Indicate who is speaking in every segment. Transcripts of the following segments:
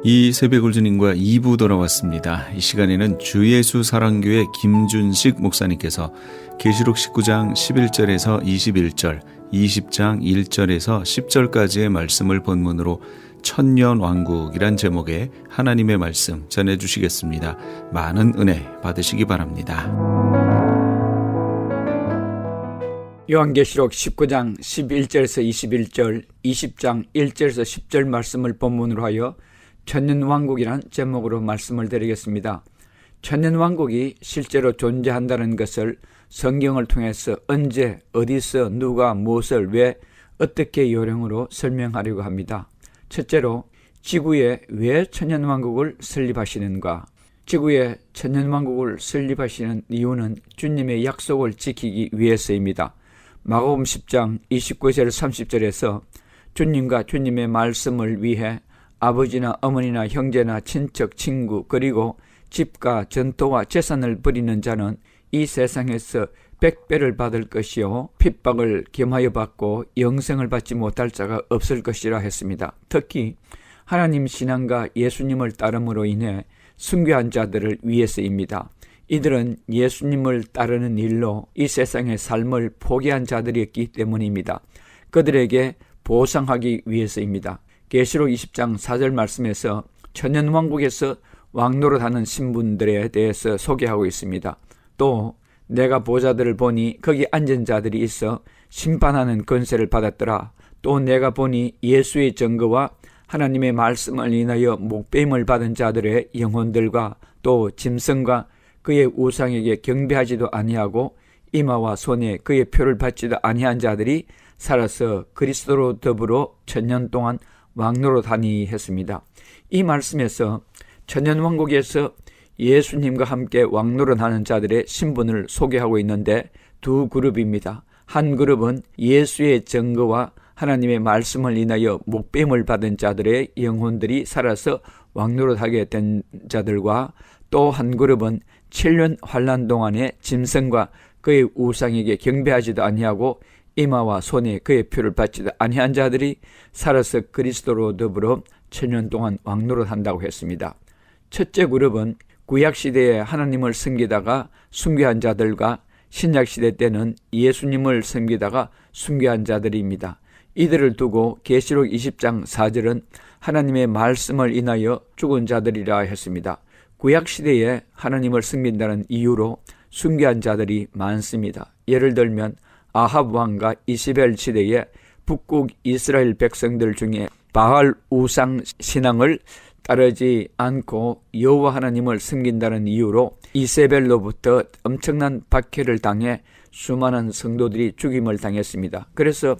Speaker 1: 이 새벽을 주님과 2부 돌아왔습니다. 이 시간에는 주예수 사랑교회 김준식 목사님께서 계시록 19장 11절에서 21절, 20장 1절에서 10절까지의 말씀을 본문으로 천년왕국이란 제목의 하나님의 말씀 전해주시겠습니다. 많은 은혜 받으시기 바랍니다.
Speaker 2: 요한계시록 19장 11절에서 21절, 20장 1절에서 10절 말씀을 본문으로 하여 천년왕국이란 제목으로 말씀을 드리겠습니다. 천년왕국이 실제로 존재한다는 것을 성경을 통해서 언제, 어디서, 누가, 무엇을, 왜, 어떻게 요령으로 설명하려고 합니다. 첫째로 지구에 왜 천년왕국을 설립하시는가? 지구에 천년왕국을 설립하시는 이유는 주님의 약속을 지키기 위해서입니다. 마가복음 10장 29절 30절에서 주님과 주님의 말씀을 위해 아버지나 어머니나 형제나 친척, 친구 그리고 집과 전토와 재산을 버리는 자는 이 세상에서 100배를 받을 것이요 핍박을 겸하여 받고 영생을 받지 못할 자가 없을 것이라 했습니다. 특히 하나님 신앙과 예수님을 따름으로 인해 순교한 자들을 위해서입니다. 이들은 예수님을 따르는 일로 이 세상의 삶을 포기한 자들이었기 때문입니다. 그들에게 보상하기 위해서입니다. 계시록 20장 4절 말씀에서 천년왕국에서 왕노릇하는 신분들에 대해서 소개하고 있습니다. 또 내가 보좌들을 보니 거기 앉은 자들이 있어 심판하는 권세를 받았더라. 또 내가 보니 예수의 증거와 하나님의 말씀을 인하여 목배임을 받은 자들의 영혼들과 또 짐승과 그의 우상에게 경배하지도 아니하고 이마와 손에 그의 표를 받지도 아니한 자들이 살아서 그리스도로 더불어 천년 동안 왕노릇하니 했습니다. 이 말씀에서 천년왕국에서 예수님과 함께 왕노릇하는 자들의 신분을 소개하고 있는데 두 그룹입니다. 한 그룹은 예수의 증거와 하나님의 말씀을 인하여 목배임을 받은 자들의 영혼들이 살아서 왕노릇하게 된 자들과 또 한 그룹은 7년 환난 동안에 짐승과 그의 우상에게 경배하지도 아니하고 이마와 손에 그의 표를 받지도 아니한 자들이 살아서 그리스도로 더불어 천년 동안 왕노릇한다고 했습니다. 첫째 그룹은 구약시대에 하나님을 섬기다가 순교한 자들과 신약시대 때는 예수님을 섬기다가 순교한 자들입니다. 이들을 두고 계시록 20장 4절은 하나님의 말씀을 인하여 죽은 자들이라 했습니다. 구약시대에 하나님을 섬긴다는 이유로 순교한 자들이 많습니다. 예를 들면 아합 왕과 이세벨 시대에 북극 이스라엘 백성들 중에 바알 우상 신앙을 따르지 않고 여호와 하나님을 섬긴다는 이유로 이세벨로부터 엄청난 박해를 당해 수많은 성도들이 죽임을 당했습니다. 그래서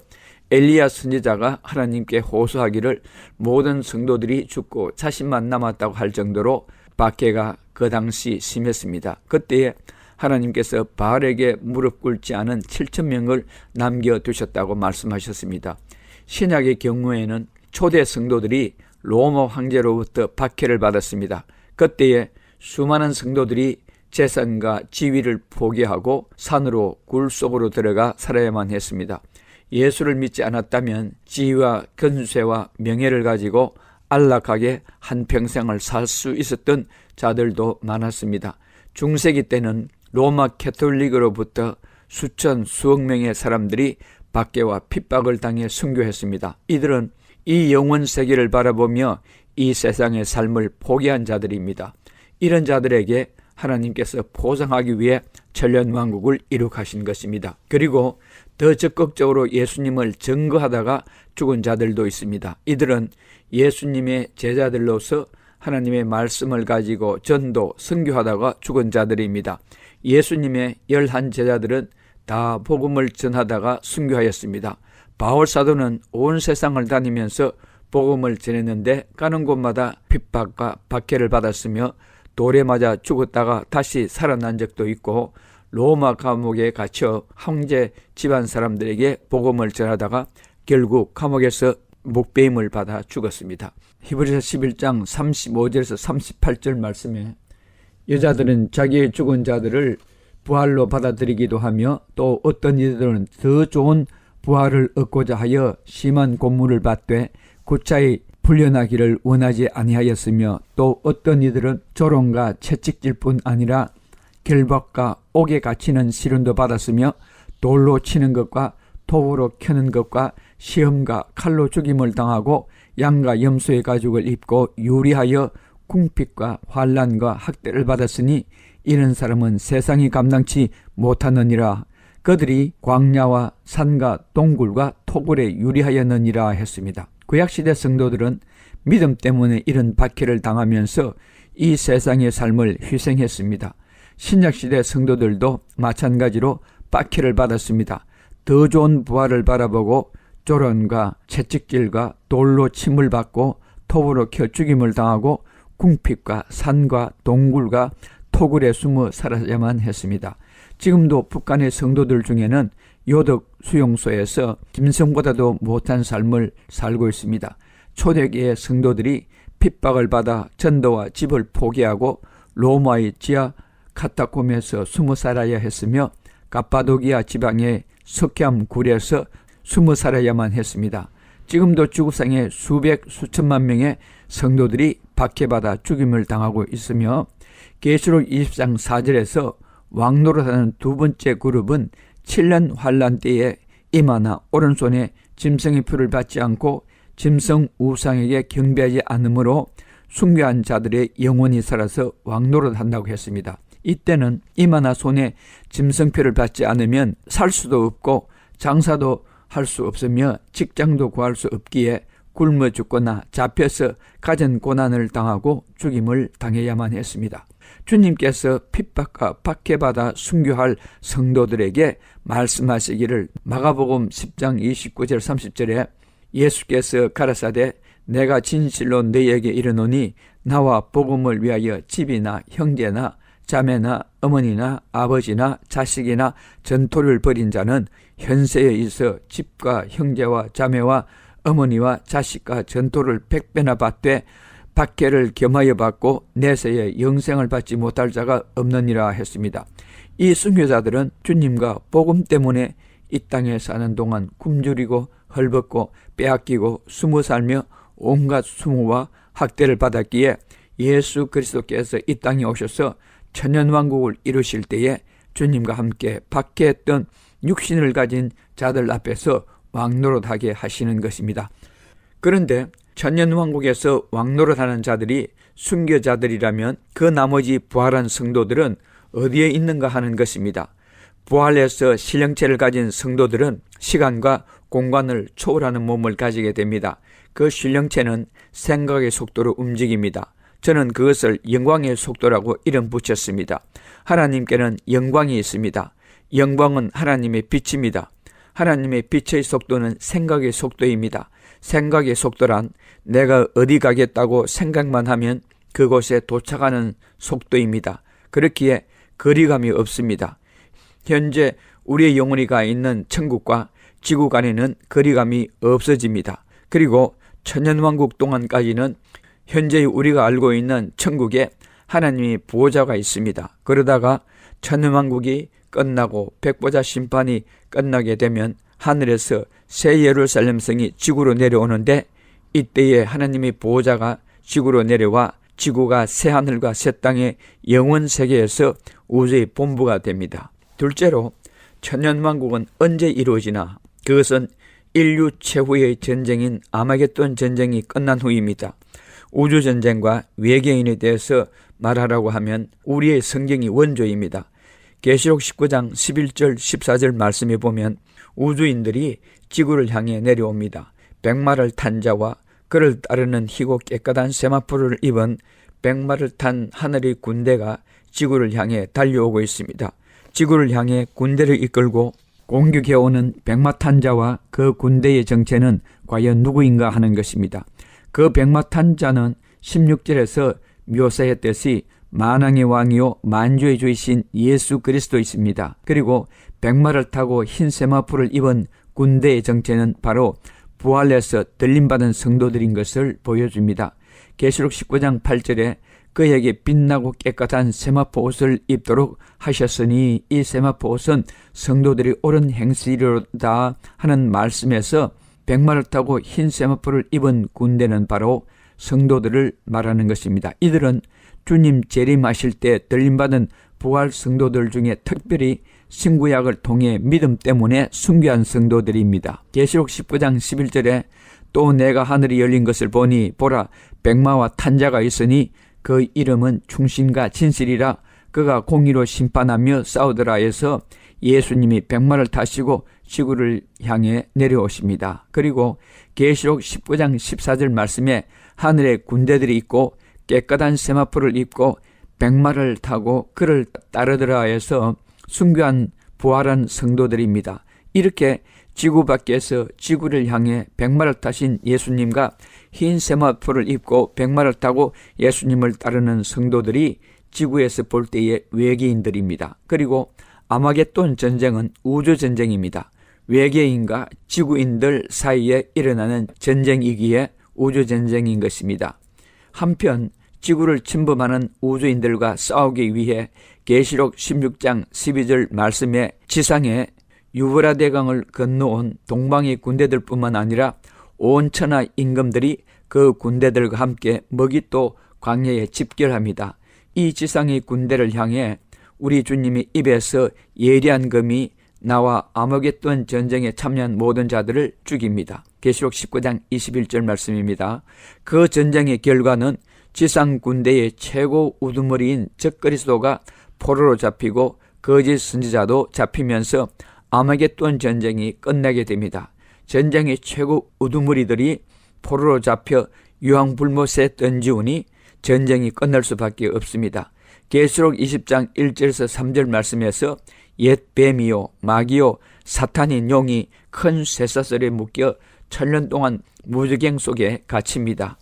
Speaker 2: 엘리야 선지자가 하나님께 호소하기를 모든 성도들이 죽고 자신만 남았다고 할 정도로 박해가 그 당시 심했습니다. 그때에 하나님께서 바알에게 무릎 꿇지 않은 7,000명을 남겨두셨다고 말씀하셨습니다. 신약의 경우에는 초대 성도들이 로마 황제로부터 박해를 받았습니다. 그때에 수많은 성도들이 재산과 지위를 포기하고 산으로 굴 속으로 들어가 살아야만 했습니다. 예수를 믿지 않았다면 지위와 권세와 명예를 가지고 안락하게 한평생을 살 수 있었던 자들도 많았습니다. 중세기 때는 로마 캐톨릭으로부터 수천 수억 명의 사람들이 박해와 핍박을 당해 순교했습니다. 이들은 이 영원 세계를 바라보며 이 세상의 삶을 포기한 자들입니다. 이런 자들에게 하나님께서 보상하기 위해 천년왕국을 이룩하신 것입니다. 그리고 더 적극적으로 예수님을 증거하다가 죽은 자들도 있습니다. 이들은 예수님의 제자들로서 하나님의 말씀을 가지고 전도, 선교하다가 죽은 자들입니다. 예수님의 11 제자들은 다 복음을 전하다가 순교하였습니다. 바울 사도는 온 세상을 다니면서 복음을 전했는데 가는 곳마다 핍박과 박해를 받았으며 돌에 맞아 죽었다가 다시 살아난 적도 있고 로마 감옥에 갇혀 황제 집안 사람들에게 복음을 전하다가 결국 감옥에서 목배임을 받아 죽었습니다. 히브리서 11장 35절에서 38절 말씀에 여자들은 자기의 죽은 자들을 부활로 받아들이기도 하며 또 어떤 이들은 더 좋은 부활을 얻고자 하여 심한 곤물을 받되 구차히 불려나기를 원하지 아니하였으며 또 어떤 이들은 조롱과 채찍질 뿐 아니라 결박과 옥에 갇히는 시련도 받았으며 돌로 치는 것과 톱으로 켜는 것과 시험과 칼로 죽임을 당하고 양과 염소의 가죽을 입고 유리하여 궁핍과 환난과 학대를 받았으니 이런 사람은 세상이 감당치 못하느니라. 그들이 광야와 산과 동굴과 토굴에 유리하였느니라 했습니다. 구약시대 성도들은 믿음 때문에 이런 박해를 당하면서 이 세상의 삶을 희생했습니다. 신약시대 성도들도 마찬가지로 박해를 받았습니다. 더 좋은 부활을 바라보고 조롱과 채찍질과 돌로 침을 받고 톱으로 켜 죽임을 당하고 궁핍과 산과 동굴과 토굴에 숨어 살아야만 했습니다. 지금도 북한의 성도들 중에는 요덕 수용소에서 짐승보다도 못한 삶을 살고 있습니다. 초대기의 성도들이 핍박을 받아 전도와 집을 포기하고 로마의 지하 카타콤에서 숨어 살아야 했으며 갑바도기아 지방의 석얌 굴에서 숨어 살아야만 했습니다. 지금도 지구상에 수백 수천만 명의 성도들이 박해받아 죽임을 당하고 있으며 계시록 20장 4절에서 왕노릇하는 두 번째 그룹은 7년 환란 때에 이마나 오른손에 짐승의 표를 받지 않고 짐승 우상에게 경배하지 않으므로 순교한 자들의 영혼이 살아서 왕노릇한다고 했습니다. 이때는 이마나 손에 짐승표를 받지 않으면 살 수도 없고 장사도 할 수 없으며 직장도 구할 수 없기에 굶어 죽거나 잡혀서 가진 고난을 당하고 죽임을 당해야만 했습니다. 주님께서 핍박과 박해받아 순교할 성도들에게 말씀하시기를 마가복음 10장 29절 30절에 예수께서 가라사대 내가 진실로 너희에게 이르노니 나와 복음을 위하여 집이나 형제나 자매나 어머니나 아버지나 자식이나 전토를 벌인 자는 현세에 있어 집과 형제와 자매와 어머니와 자식과 전토를 100배나 받되 박해를 겸하여 받고 내세에 영생을 받지 못할 자가 없느니라 했습니다. 이 순교자들은 주님과 복음 때문에 이 땅에 사는 동안 굶주리고 헐벗고 빼앗기고 숨어 살며 온갖 수모와 학대를 받았기에 예수 그리스도께서 이 땅에 오셔서 천년왕국을 이루실 때에 주님과 함께 박해했던 육신을 가진 자들 앞에서 왕노릇하게 하시는 것입니다. 그런데 천년왕국에서 왕노릇하는 자들이 순교자들이라면 그 나머지 부활한 성도들은 어디에 있는가 하는 것입니다. 부활해서 신령체를 가진 성도들은 시간과 공간을 초월하는 몸을 가지게 됩니다. 그 신령체는 생각의 속도로 움직입니다. 저는 그것을 영광의 속도라고 이름 붙였습니다. 하나님께는 영광이 있습니다. 영광은 하나님의 빛입니다. 하나님의 빛의 속도는 생각의 속도입니다. 생각의 속도란 내가 어디 가겠다고 생각만 하면 그곳에 도착하는 속도입니다. 그렇기에 거리감이 없습니다. 현재 우리의 영혼이 가 있는 천국과 지구 간에는 거리감이 없어집니다. 그리고 천년왕국 동안까지는 현재 우리가 알고 있는 천국에 하나님의 보호자가 있습니다. 그러다가 천년왕국이 끝나고 백보자 심판이 끝나게 되면 하늘에서 새 예루살렘 성이 지구로 내려오는데 이때에 하나님의 보호자가 지구로 내려와 지구가 새 하늘과 새 땅의 영원 세계에서 우주의 본부가 됩니다. 둘째로 천년왕국은 언제 이루어지나 그것은 인류 최후의 전쟁인 아마겟돈 전쟁이 끝난 후입니다. 우주전쟁과 외계인에 대해서 말하라고 하면 우리의 성경이 원조입니다. 계시록 19장 11절 14절 말씀에 보면 우주인들이 지구를 향해 내려옵니다. 백마를 탄 자와 그를 따르는 희고 깨끗한 세마포를 입은 백마를 탄 하늘의 군대가 지구를 향해 달려오고 있습니다. 지구를 향해 군대를 이끌고 공격해오는 백마 탄 자와 그 군대의 정체는 과연 누구인가 하는 것입니다. 그 백마 탄 자는 16절에서 묘사했듯이 만왕의 왕이요 만주의 주이신 예수 그리스도이십니다. 그리고 백마를 타고 흰 세마포를 입은 군대의 정체는 바로 부활해서 들림받은 성도들인 것을 보여줍니다. 계시록 19장 8절에 그에게 빛나고 깨끗한 세마포 옷을 입도록 하셨으니 이 세마포 옷은 성도들이 옳은 행실이로다 하는 말씀에서 백마를 타고 흰 세마포를 입은 군대는 바로 성도들을 말하는 것입니다. 이들은 주님 재림하실 때 들림받은 부활 성도들 중에 특별히 신구약을 통해 믿음 때문에 순교한 성도들입니다. 계시록 19장 11절에 또 내가 하늘이 열린 것을 보니 보라 백마와 탄 자가 있으니 그 이름은 충신과 진실이라 그가 공의로 심판하며 싸우더라 해서 예수님이 백마를 타시고 지구를 향해 내려오십니다. 그리고 계시록 19장 14절 말씀에 하늘에 군대들이 있고 깨끗한 세마포를 입고 백마를 타고 그를 따르더라 해서 순교한 부활한 성도들입니다. 이렇게 지구 밖에서 지구를 향해 백마를 타신 예수님과 흰 세마포를 입고 백마를 타고 예수님을 따르는 성도들이 지구에서 볼 때의 외계인들입니다. 그리고 아마겟돈 전쟁은 우주전쟁입니다. 외계인과 지구인들 사이에 일어나는 전쟁이기에 우주전쟁인 것입니다. 한편 지구를 침범하는 우주인들과 싸우기 위해 계시록 16장 12절 말씀에 지상에 유브라데강을 건너온 동방의 군대들뿐만 아니라 온 천하 임금들이 그 군대들과 함께 먹잇도 광야에 집결합니다. 이 지상의 군대를 향해 우리 주님이 입에서 예리한 검이 나와 아마겟돈 전쟁에 참여한 모든 자들을 죽입니다. 계시록 19장 21절 말씀입니다. 그 전쟁의 결과는 지상 군대의 최고 우두머리인 적그리스도가 포로로 잡히고 거짓 선지자도 잡히면서 아마겟돈 전쟁이 끝나게 됩니다. 전쟁의 최고 우두머리들이 포로로 잡혀 유황불못에 던지우니 전쟁이 끝날 수밖에 없습니다. 계시록 20장 1절에서 3절 말씀에서 옛 뱀이요 마귀요 사탄인 용이 큰 쇠사슬에 묶여 천년 동안 무저갱 속에 갇힙니다.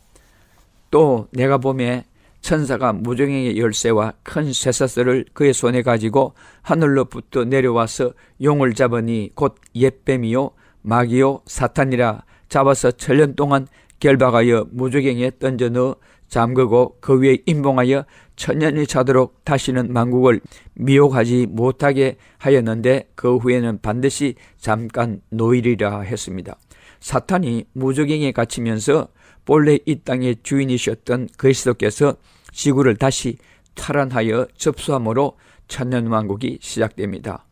Speaker 2: 또 내가 보매 천사가 무저갱의 열쇠와 큰 쇠사슬을 그의 손에 가지고 하늘로부터 내려와서 용을 잡으니 곧 옛 뱀이요 마귀요 사탄이라 잡아서 천년 동안 결박하여 무저갱에 던져 넣어 잠그고 그 위에 임봉하여 천년이 차도록 다시는 만국을 미혹하지 못하게 하였는데 그 후에는 반드시 잠깐 노일이라 했습니다. 사탄이 무저갱에 갇히면서 본래 이 땅의 주인이셨던 그리스도께서 지구를 다시 탈환하여 접수함으로 천년왕국이 시작됩니다.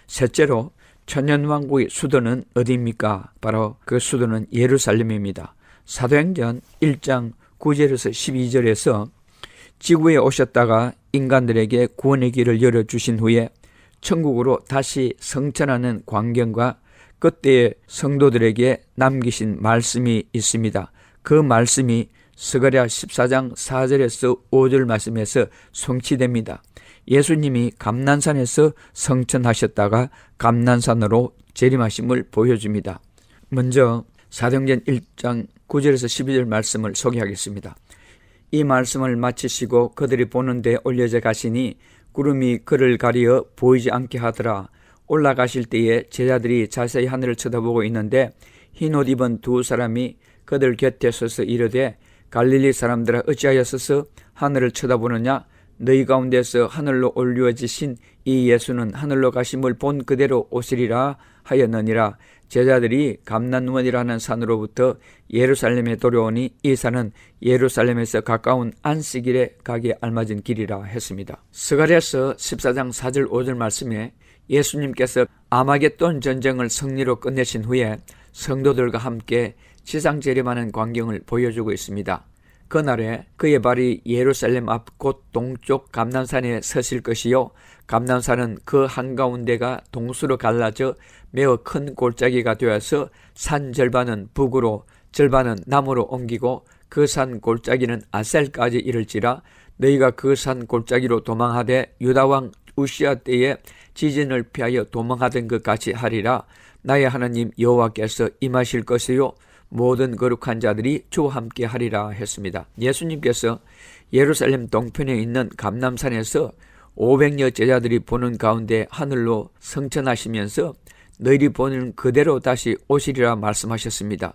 Speaker 2: 셋째로 천년왕국의 수도는 어디입니까? 바로 그 수도는 예루살렘입니다. 사도행전 1장 9절에서 12절에서 지구에 오셨다가 인간들에게 구원의 길을 열어주신 후에 천국으로 다시 성천하는 광경과 그때의 성도들에게 남기신 말씀이 있습니다. 그 말씀이 스가랴 14장 4절에서 5절 말씀에서 성취됩니다. 예수님이 감난산에서 성천하셨다가 감난산으로 재림하심을 보여줍니다. 먼저 사도행전 1장 9절에서 12절 말씀을 소개하겠습니다. 이 말씀을 마치시고 그들이 보는 데 올려져 가시니 구름이 그를 가리어 보이지 않게 하더라. 올라가실 때에 제자들이 자세히 하늘을 쳐다보고 있는데 흰옷 입은 두 사람이 그들 곁에 서서 이르되 갈릴리 사람들아 어찌하였어서 하늘을 쳐다보느냐? 너희 가운데서 하늘로 올려지신 이 예수는 하늘로 가심을 본 그대로 오시리라 하였느니라. 제자들이 감난원이라는 산으로부터 예루살렘에 돌아오니 이 산은 예루살렘에서 가까운 안식일에 가기에 알맞은 길이라 했습니다. 스가랴서 14장 4절 5절 말씀에 예수님께서 아마겟돈 전쟁을 승리로 끝내신 후에 성도들과 함께 지상 재림하는 광경을 보여주고 있습니다. 그날에 그의 발이 예루살렘 앞 곧 동쪽 감난산에 서실 것이요 감난산은 그 한가운데가 동수로 갈라져 매우 큰 골짜기가 되어서 산 절반은 북으로 절반은 남으로 옮기고 그 산 골짜기는 아셀까지 이를지라. 너희가 그 산 골짜기로 도망하되 유다왕 우시아 때에 지진을 피하여 도망하던 것 같이 하리라. 나의 하나님 여호와께서 임하실 것이요 모든 거룩한 자들이 주와 함께 하리라 했습니다. 예수님께서 예루살렘 동편에 있는 감람산에서 500여 제자들이 보는 가운데 하늘로 성천하시면서 너희들이 보는 그대로 다시 오시리라 말씀하셨습니다.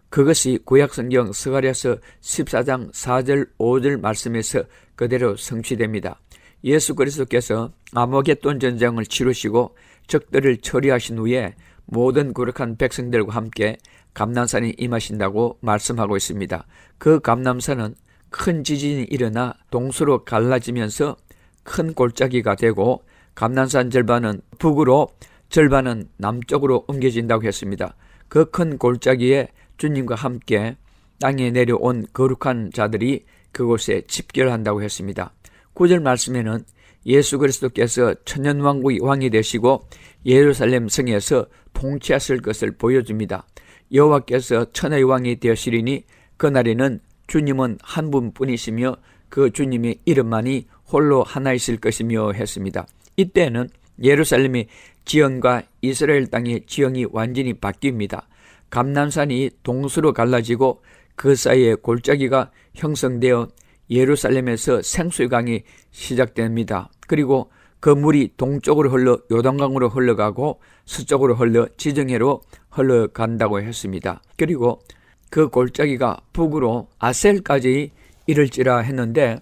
Speaker 2: 그것이 구약성경 스가랴서 14장 4절 5절 말씀에서 그대로 성취됩니다. 예수 그리스도께서 아마겟돈 전쟁을 치르시고 적들을 처리하신 후에 모든 거룩한 백성들과 함께 감람산이 임하신다고 말씀하고 있습니다. 그 감람산은 큰 지진이 일어나 동서로 갈라지면서 큰 골짜기가 되고 감람산 절반은 북으로 절반은 남쪽으로 옮겨진다고 했습니다. 그 큰 골짜기에 주님과 함께 땅에 내려온 거룩한 자들이 그곳에 집결한다고 했습니다. 9절 말씀에는 예수 그리스도께서 천년왕국의 왕이 되시고 예루살렘 성에서 통치하실 것을 보여줍니다. 여호와께서 천하의 왕이 되시리니 그날에는 주님은 한 분뿐이시며 그 주님의 이름만이 홀로 하나이실 것이며 했습니다. 이때는 예루살렘의 지형과 이스라엘 땅의 지형이 완전히 바뀝니다. 감람산이 동서로 갈라지고 그 사이에 골짜기가 형성되어 예루살렘에서 생수의 강이 시작됩니다. 그리고 그 물이 동쪽으로 흘러 요단강으로 흘러가고 서쪽으로 흘러 지정해로 흘러간다고 했습니다. 그리고 그 골짜기가 북으로 아셀까지 이를지라 했는데,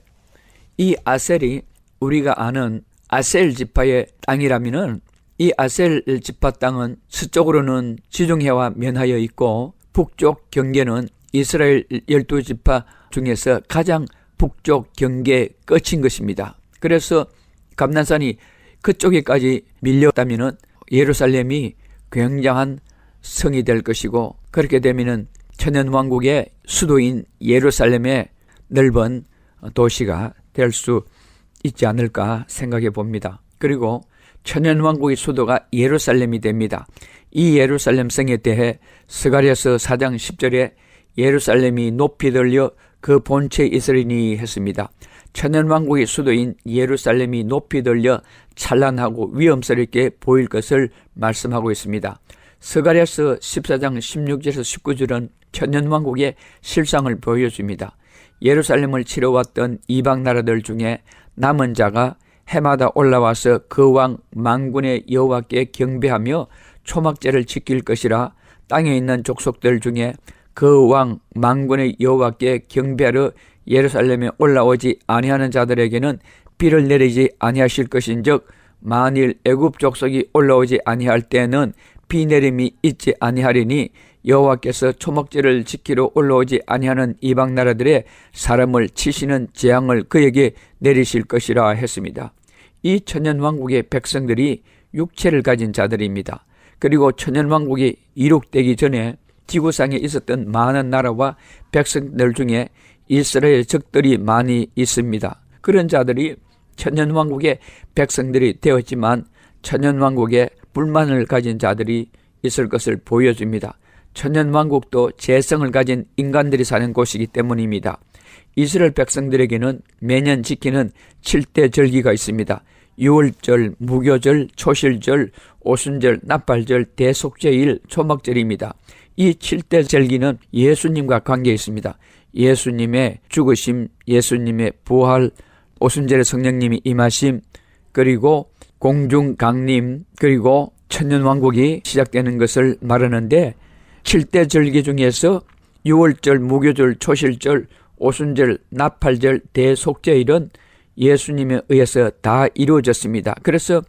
Speaker 2: 이 아셀이 우리가 아는 아셀 지파의 땅이라면은 이 아셀 지파 땅은 서쪽으로는 지중해와 면하여 있고 북쪽 경계는 이스라엘 12지파 중에서 가장 북쪽 경계 끝인 것입니다. 그래서 감람산이 그쪽에까지 밀렸다면은 예루살렘이 굉장한 성이 될 것이고, 그렇게 되면은 천년왕국의 수도인 예루살렘의 넓은 도시가 될 수 있지 않을까 생각해 봅니다. 그리고 천년왕국의 수도가 예루살렘이 됩니다. 이 예루살렘 성에 대해 스가랴서 4장 10절에 예루살렘이 높이 들려 그 본체에 있으리니 했습니다. 천년왕국의 수도인 예루살렘이 높이 들려 찬란하고 위엄스럽게 보일 것을 말씀하고 있습니다. 스가랴서 14장 16절에서 19절은 천년왕국의 실상을 보여줍니다. 예루살렘을 치러왔던 이방 나라들 중에 남은 자가 해마다 올라와서 그 왕 만군의 여호와께 경배하며 초막제를 지킬 것이라. 땅에 있는 족속들 중에 그 왕 만군의 여호와께 경배하러 예루살렘에 올라오지 아니하는 자들에게는 비를 내리지 아니하실 것인즉, 만일 애굽 족속이 올라오지 아니할 때에는 비 내림이 있지 아니하리니 여호와께서 초막제를 지키러 올라오지 아니하는 이방 나라들의 사람을 치시는 재앙을 그에게 내리실 것이라 했습니다. 이 천년왕국의 백성들이 육체를 가진 자들입니다. 그리고 천년왕국이 이룩되기 전에 지구상에 있었던 많은 나라와 백성들 중에 이스라엘 적들이 많이 있습니다. 그런 자들이 천년왕국의 백성들이 되었지만 천년왕국에 불만을 가진 자들이 있을 것을 보여줍니다. 천년왕국도 재성을 가진 인간들이 사는 곳이기 때문입니다. 이스라엘 백성들에게는 매년 지키는 7대 절기가 있습니다. 유월절, 무교절, 초실절, 오순절, 나팔절, 대속죄일, 초막절입니다. 이 7대 절기는 예수님과 관계 있습니다. 예수님의 죽으심, 예수님의 부활, 오순절에 성령님이 임하심, 그리고 공중 강림, 그리고 천년왕국이 시작되는 것을 말하는데, 7대 절기 중에서 유월절, 무교절, 초실절, 오순절, 나팔절, 대속죄일은 예수님에 의해서 다 이루어졌습니다. 그래서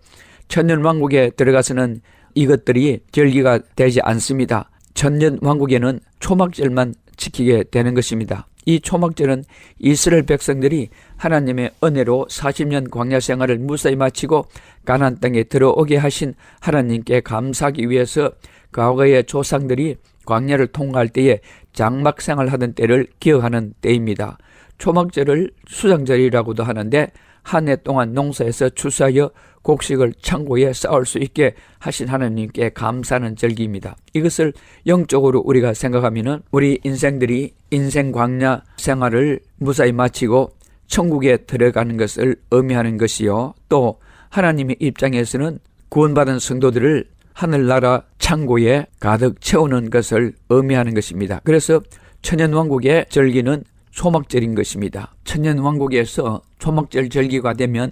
Speaker 2: 천년왕국에 들어가서는 이것들이 절기가 되지 않습니다. 천년왕국에는 초막절만 지키게 되는 것입니다. 이 초막절은 이스라엘 백성들이 하나님의 은혜로 40년 광야 생활을 무사히 마치고 가나안 땅에 들어오게 하신 하나님께 감사하기 위해서 과거의 조상들이 광야를 통과할 때에 장막 생활하던 때를 기억하는 때입니다. 초막절을 수장절이라고도 하는데, 한 해 동안 농사에서 추수하여 곡식을 창고에 쌓을 수 있게 하신 하나님께 감사하는 절기입니다. 이것을 영적으로 우리가 생각하면은 우리 인생들이 인생 광야 생활을 무사히 마치고 천국에 들어가는 것을 의미하는 것이요, 또 하나님의 입장에서는 구원받은 성도들을 하늘나라 창고에 가득 채우는 것을 의미하는 것입니다. 그래서 천년왕국의 절기는 초막절인 것입니다. 천년왕국에서 초막절 절기가 되면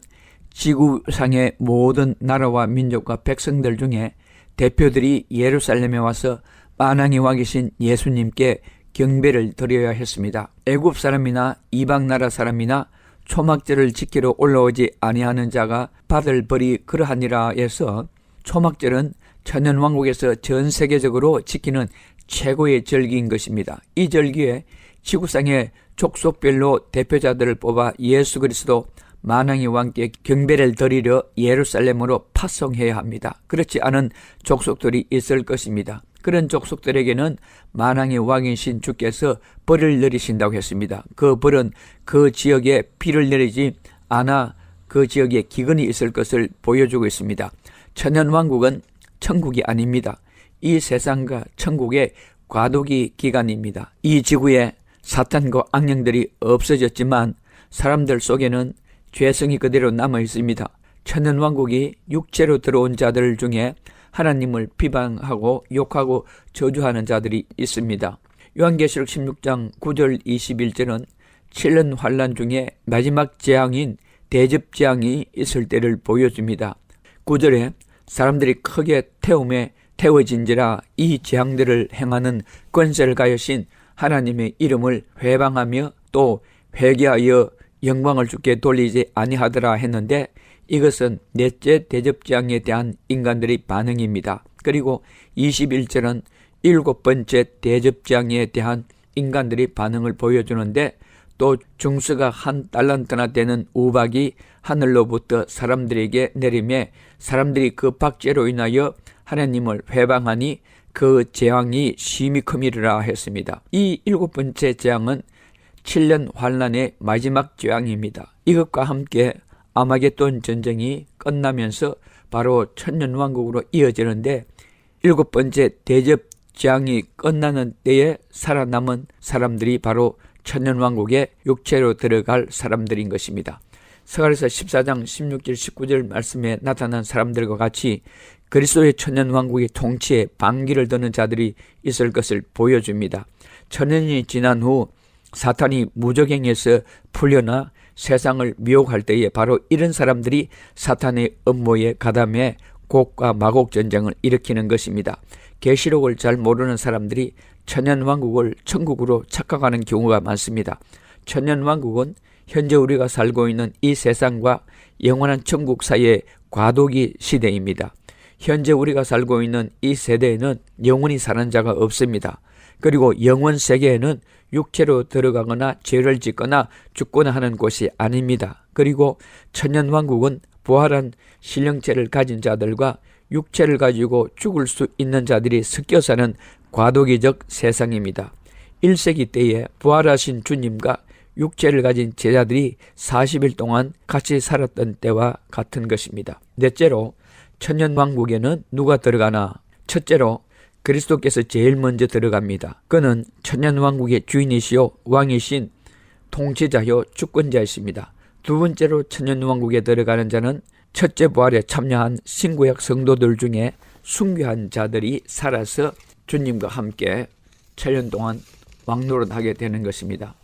Speaker 2: 지구상의 모든 나라와 민족과 백성들 중에 대표들이 예루살렘에 와서 만왕의 왕이신 예수님께 경배를 드려야 했습니다. 애굽 사람이나 이방 나라 사람이나 초막절을 지키러 올라오지 아니하는 자가 받을 벌이 그러하니라 해서 초막절은 천년왕국에서 전 세계적으로 지키는 최고의 절기인 것입니다. 이 절기에 지구상의 족속별로 대표자들을 뽑아 예수 그리스도 만왕의 왕께 경배를 드리려 예루살렘으로 파송해야 합니다. 그렇지 않은 족속들이 있을 것입니다. 그런 족속들에게는 만왕의 왕이신 주께서 벌을 내리신다고 했습니다. 그 벌은 그 지역에 비를 내리지 않아 그 지역에 기근이 있을 것을 보여주고 있습니다. 천년왕국은 천국이 아닙니다. 이 세상과 천국의 과도기 기간입니다. 이 지구에 사탄과 악령들이 없어졌지만 사람들 속에는 죄성이 그대로 남아 있습니다. 천년왕국이 육체로 들어온 자들 중에 하나님을 비방하고 욕하고 저주하는 자들이 있습니다. 요한계시록 16장 9절 21절은 7년 환란 중에 마지막 재앙인 대접재앙이 있을 때를 보여줍니다. 9절에 사람들이 크게 태움에 태워진지라 이 재앙들을 행하는 권세를 가하신 하나님의 이름을 회방하며 또 회개하여 영광을 주께 돌리지 아니하더라 했는데 이것은 넷째 대접재앙에 대한 인간들의 반응입니다. 그리고 21절은 일곱 번째 대접재앙에 대한 인간들의 반응을 보여주는데 또 중수가 한 달란트나 되는 우박이 하늘로부터 사람들에게 내리매 사람들이 그 박죄로 인하여 하나님을 회방하니 그 재앙이 심히 크미르라 했습니다. 이 일곱 번째 재앙은 7년 환란의 마지막 재앙입니다. 이것과 함께 아마겟돈 전쟁이 끝나면서 바로 천년왕국으로 이어지는데 일곱 번째 대접 재앙이 끝나는 때에 살아남은 사람들이 바로 천년왕국에 육체로 들어갈 사람들인 것입니다. 스가랴서 14장 16절 19절 말씀에 나타난 사람들과 같이 그리스도의 천년왕국의 통치에 반기를 드는 자들이 있을 것을 보여줍니다. 천년이 지난 후 사탄이 무적행에서 풀려나 세상을 미혹할 때에 바로 이런 사람들이 사탄의 음모에 가담해 곡과 마곡 전쟁을 일으키는 것입니다. 계시록을 잘 모르는 사람들이 천년왕국을 천국으로 착각하는 경우가 많습니다. 천년왕국은 현재 우리가 살고 있는 이 세상과 영원한 천국 사이의 과도기 시대입니다. 현재 우리가 살고 있는 이 세대에는 영원히 사는 자가 없습니다. 그리고 영원 세계에는 육체로 들어가거나 죄를 짓거나 죽거나 하는 곳이 아닙니다. 그리고 천년왕국은 부활한 신령체를 가진 자들과 육체를 가지고 죽을 수 있는 자들이 섞여 사는 과도기적 세상입니다. 1세기 때에 부활하신 주님과 육체를 가진 제자들이 40일 동안 같이 살았던 때와 같은 것입니다. 넷째로 천년왕국에는 누가 들어가나? 첫째로 그리스도께서 제일 먼저 들어갑니다. 그는 천년왕국의 주인이시요 왕이신 통치자요 주권자이십니다. 두 번째로 천년왕국에 들어가는 자는 첫째 부활에 참여한 신구약 성도들 중에 순교한 자들이 살아서 주님과 함께 7년 동안 왕노릇하게 되는 것입니다.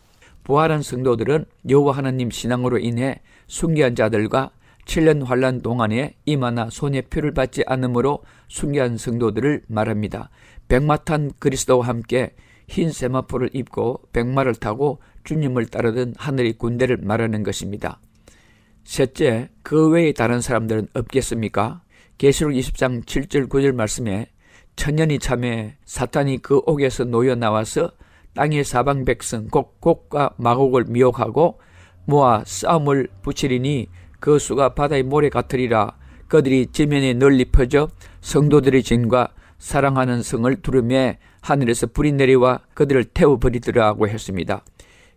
Speaker 2: 부활한 성도들은 여호와 하나님 신앙으로 인해 순교한 자들과 7년 환란 동안에 임하나 손해표를 받지 않으므로 순교한 성도들을 말합니다. 백마 탄 그리스도와 함께 흰 세마포를 입고 백마를 타고 주님을 따르던 하늘의 군대를 말하는 것입니다. 셋째, 그 외에 다른 사람들은 없겠습니까? 계시록 20장 7절 9절 말씀에 천년이 참에 사탄이 그 옥에서 놓여 나와서 땅의 사방 백성 곡과 마곡을 미혹하고 모아 싸움을 붙이리니 그 수가 바다의 모래 같으리라. 그들이 지면에 널리 퍼져 성도들의 진과 사랑하는 성을 두르매 하늘에서 불이 내려와 그들을 태워버리더라고 했습니다.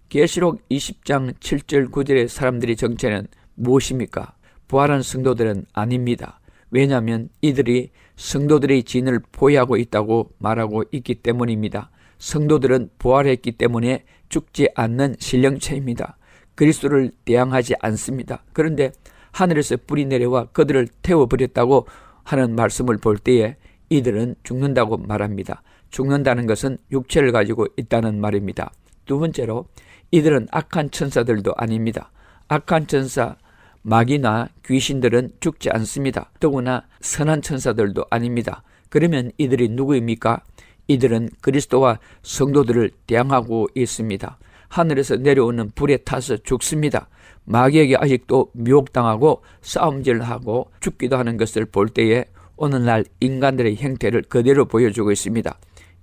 Speaker 2: 계시록 20장 7절 9절의 사람들의 정체는 무엇입니까? 부활한 성도들은 아닙니다. 왜냐하면 이들이 성도들의 진을 포위하고 있다고 말하고 있기 때문입니다. 성도들은 부활했기 때문에 죽지 않는 신령체입니다. 그리스도를 대항하지 않습니다. 그런데 하늘에서 불이 내려와 그들을 태워버렸다고 하는 말씀을 볼 때에 이들은 죽는다고 말합니다. 죽는다는 것은 육체를 가지고 있다는 말입니다. 두 번째로 이들은 악한 천사들도 아닙니다. 악한 천사, 마귀나 귀신들은 죽지 않습니다. 더구나 선한 천사들도 아닙니다. 그러면 이들이 누구입니까? 이들은 그리스도와 성도들을 대항하고 있습니다. 하늘에서 내려오는 불에 타서 죽습니다. 마귀에게 아직도 미혹당하고 싸움질하고 죽기도 하는 것을 볼 때에 오늘날 인간들의 형태를 그대로 보여주고 있습니다.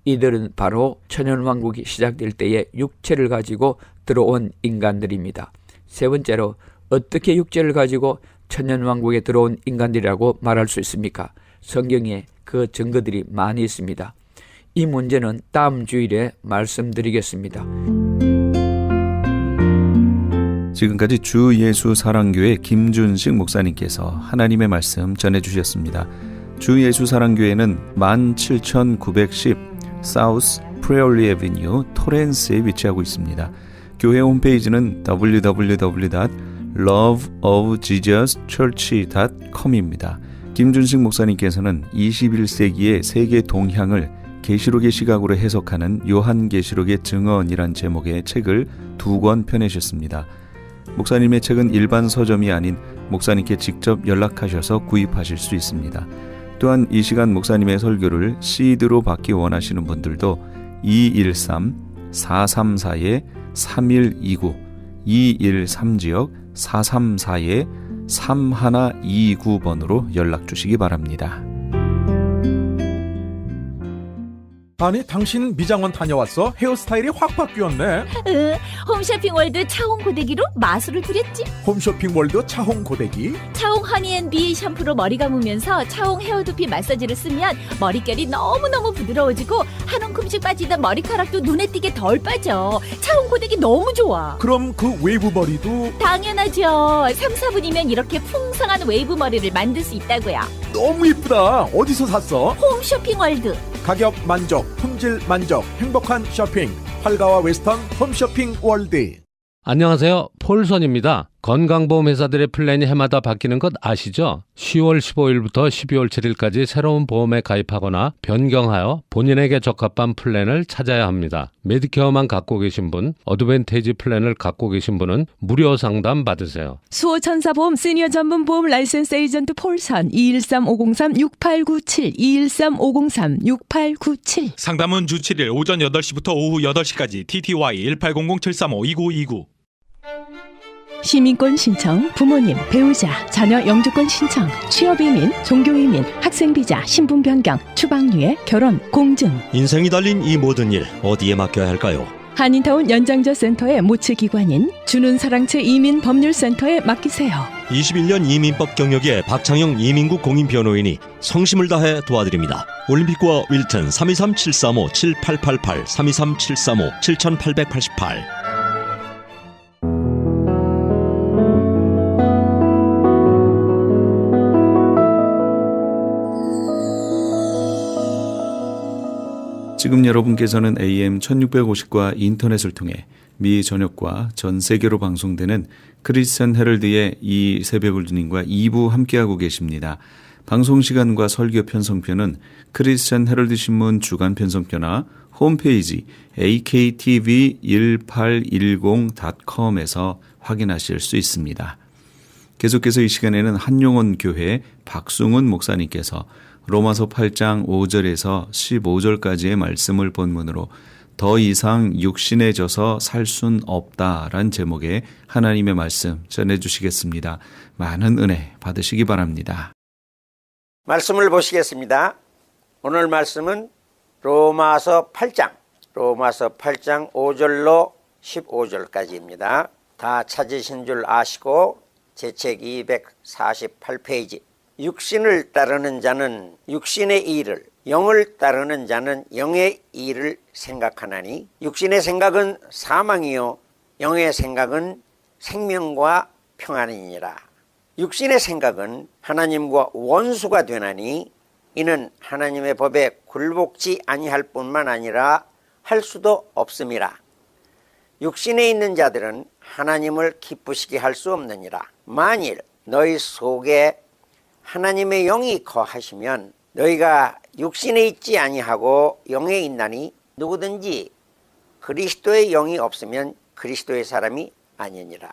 Speaker 2: 이들은 바로 천연왕국이 시작될 때에 육체를 가지고 들어온 인간들입니다. 세 번째로, 어떻게 육체를 가지고 천연왕국에 들어온 인간들이라고 말할 수 있습니까? 성경에 그 증거들이 많이 있습니다. 이 문제는 다음 주일에 말씀드리겠습니다.
Speaker 1: 지금까지 주 예수 사랑교회 김준식 목사님께서 하나님의 말씀 전해주셨습니다. 주 예수 사랑교회는 17910 사우스 프레올리 애비뉴 토렌스에 위치하고 있습니다. 교회 홈페이지는 www.loveofjesuschurch.com입니다. 김준식 목사님께서는 21세기의 세계 동향을 계시록의 시각으로 해석하는 요한계시록의 증언이란 제목의 책을 2권 펴내셨습니다. 목사님의 책은 일반 서점이 아닌 목사님께 직접 연락하셔서 구입하실 수 있습니다. 또한 이 시간 목사님의 설교를 CD로 받기 원하시는 분들도 213-434-3129 213지역 434-3129번으로 연락 주시기 바랍니다.
Speaker 3: 아니, 당신 미장원 다녀왔어? 헤어스타일이 확 바뀌었네.
Speaker 4: 홈쇼핑월드 차홍 고데기로 마술을 부렸지.
Speaker 3: 홈쇼핑 월드 차홍 고데기.
Speaker 4: 차홍 허니앤비 샴푸로 머리 감으면서 차홍 헤어두피 마사지를 쓰면 머릿결이 너무너무 부드러워지고 한 움큼씩 빠지던 머리카락도 눈에 띄게 덜 빠져. 차홍 고데기 너무 좋아.
Speaker 3: 그럼 그 웨이브 머리도
Speaker 4: 당연하죠. 3, 4분이면 이렇게 풍성한 웨이브 머리를 만들 수 있다고요.
Speaker 3: 너무 이쁘다. 어디서 샀어?
Speaker 4: 홈쇼핑월드.
Speaker 3: 가격 만족, 품질 만족, 행복한 쇼핑. 활가와 웨스턴 홈쇼핑 월드.
Speaker 5: 안녕하세요. 폴선입니다. 건강보험 회사들의 플랜이 해마다 바뀌는 것 아시죠? 10월 15일부터 12월 7일까지 새로운 보험에 가입하거나 변경하여 본인에게 적합한 플랜을 찾아야 합니다. 메디케어만 갖고 계신 분, 어드밴테이지 플랜을 갖고 계신 분은 무료 상담 받으세요.
Speaker 6: 수호천사보험 시니어 전문 보험 라이센스 에이전트 폴선 213-503-6897 213-503-6897
Speaker 7: 상담은 주 7일 오전 8시부터 오후 8시까지 TTY 1800-735-2929.
Speaker 6: 시민권 신청, 부모님, 배우자, 자녀 영주권 신청, 취업이민, 종교이민, 학생비자, 신분 변경, 추방유예, 결혼, 공증.
Speaker 8: 인생이 달린 이 모든 일 어디에 맡겨야 할까요?
Speaker 6: 한인타운 연장자 센터의 모츠기관인 주는 사랑채 이민법률센터에 맡기세요.
Speaker 8: 21년 이민법 경력의 박창영 이민국 공인변호인이 성심을 다해 도와드립니다. 올림픽과 윌튼 323-735-7888 323-735-7888.
Speaker 1: 지금 여러분께서는 AM 1650과 인터넷을 통해 미 전역과 전 세계로 방송되는 크리스천 헤럴드의 이 새벽을 주님과 2부 함께하고 계십니다. 방송 시간과 설교 편성표는 크리스천 헤럴드 신문 주간 편성표나 홈페이지 aktv1810.com에서 확인하실 수 있습니다. 계속해서 이 시간에는 한용원 교회 박승훈 목사님께서 로마서 8장 5절에서 15절까지의 말씀을 본문으로 더 이상 육신에 져서 살 순 없다란 제목의 하나님의 말씀 전해주시겠습니다. 많은 은혜 받으시기 바랍니다.
Speaker 9: 말씀을 보시겠습니다. 오늘 말씀은 로마서 8장 5절로 15절까지입니다. 다 찾으신 줄 아시고 제 책 248페이지. 육신을 따르는 자는 육신의 일을, 영을 따르는 자는 영의 일을 생각하나니 육신의 생각은 사망이요 영의 생각은 생명과 평안이니라. 육신의 생각은 하나님과 원수가 되나니 이는 하나님의 법에 굴복지 아니할 뿐만 아니라 할 수도 없음이라. 육신에 있는 자들은 하나님을 기쁘시게 할 수 없느니라. 만일 너희 속에 하나님의 영이 거하시면 너희가 육신에 있지 아니하고 영에 있나니 누구든지 그리스도의 영이 없으면 그리스도의 사람이 아니니라.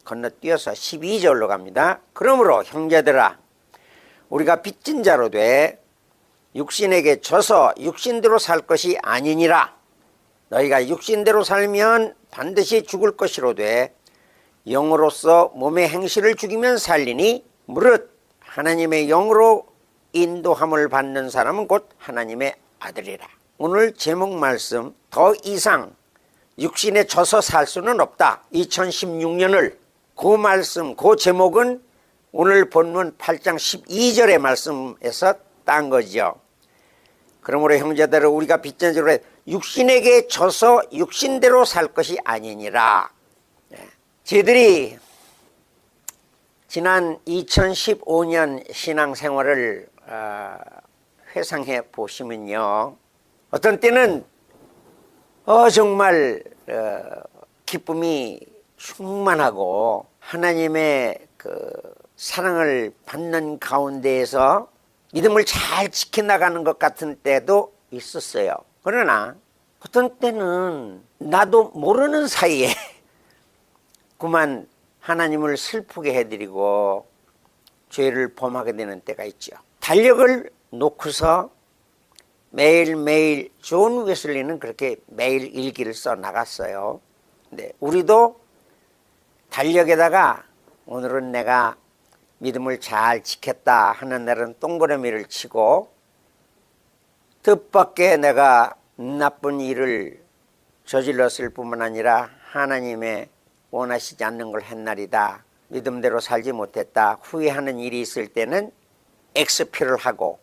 Speaker 9: 건너뛰어서 12절로 갑니다. 그러므로 형제들아 우리가 빚진 자로 돼 육신에게 져서 육신대로 살 것이 아니니라. 너희가 육신대로 살면 반드시 죽을 것이로되 영으로서 몸의 행실을 죽이면 살리니 무릇 하나님의 영으로 인도함을 받는 사람은 곧 하나님의 아들이라. 오늘 제목 말씀, 더 이상 육신에 져서 살 수는 없다. 2016년을 그 말씀, 그 제목은 오늘 본문 8장 12절의 말씀에서 딴 거죠. 그러므로 형제들을 우리가 빚진자로 육신에게 져서 육신대로 살 것이 아니니라. 저희들이 지난 2015년 신앙생활을 회상해 보시면요, 어떤 때는 정말 기쁨이 충만하고 하나님의 그 사랑을 받는 가운데에서 믿음을 잘 지켜나가는 것 같은 때도 있었어요. 그러나 어떤 때는 나도 모르는 사이에 그만 하나님을 슬프게 해드리고 죄를 범하게 되는 때가 있죠. 달력을 놓고서 매일매일 존 웨슬리는 그렇게 매일 일기를 써 나갔어요. 근데 우리도 달력에다가 오늘은 내가 믿음을 잘 지켰다 하는 날은 동그라미를 치고, 뜻밖의 내가 나쁜 일을 저질렀을 뿐만 아니라 하나님의 원하시지 않는 걸 한 날이다, 믿음대로 살지 못했다, 후회하는 일이 있을 때는 X표를 하고,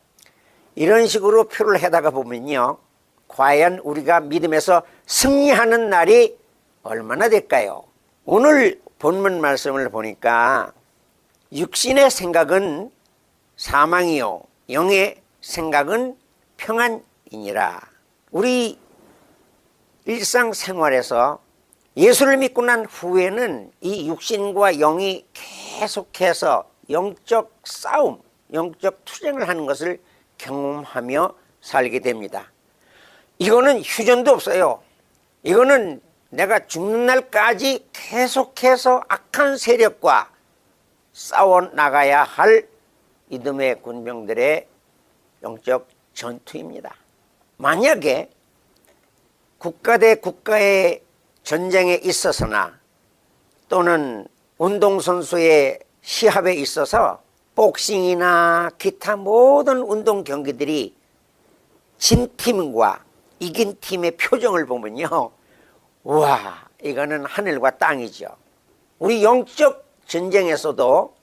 Speaker 9: 이런 식으로 표를 해다가 보면요, 과연 우리가 믿음에서 승리하는 날이 얼마나 될까요? 오늘 본문 말씀을 보니까 육신의 생각은 사망이요 영의 생각은 평안이니라. 우리 일상생활에서 예수를 믿고 난 후에는 이 육신과 영이 계속해서 영적 싸움, 영적 투쟁을 하는 것을 경험하며 살게 됩니다. 이거는 휴전도 없어요. 이거는 내가 죽는 날까지 계속해서 악한 세력과 싸워 나가야 할 믿음의 군병들의 영적 전투입니다. 만약에 국가 대 국가의 전쟁에 있어서나 또는 운동선수의 시합에 있어서 복싱이나 기타 모든 운동 경기들이 진 팀과 이긴 팀의 표정을 보면요, 우와, 이거는 하늘과 땅이죠. 우리 영적 전쟁에서도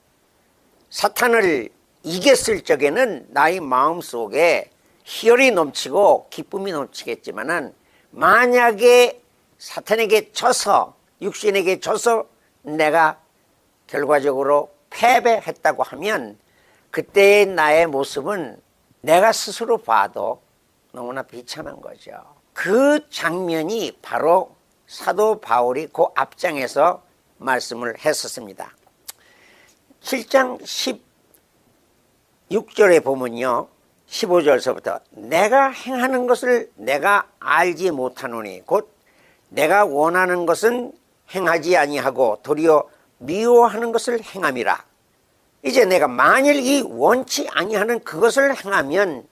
Speaker 9: 사탄을 이겼을 적에는 나의 마음속에 희열이 넘치고 기쁨이 넘치겠지만은, 만약에 사탄에게 져서, 육신에게 져서 내가 결과적으로 패배했다고 하면 그때의 나의 모습은 내가 스스로 봐도 너무나 비참한 거죠. 그 장면이 바로 사도 바울이 그 앞장에서 말씀을 했었습니다. 7장 16절에 보면요, 15절서부터 내가 행하는 것을 내가 알지 못하노니 곧 내가 원하는 것은 행하지 아니하고 도리어 미워하는 것을 행함이라. 이제 내가 만일 이 원치 아니하는 그것을 행하면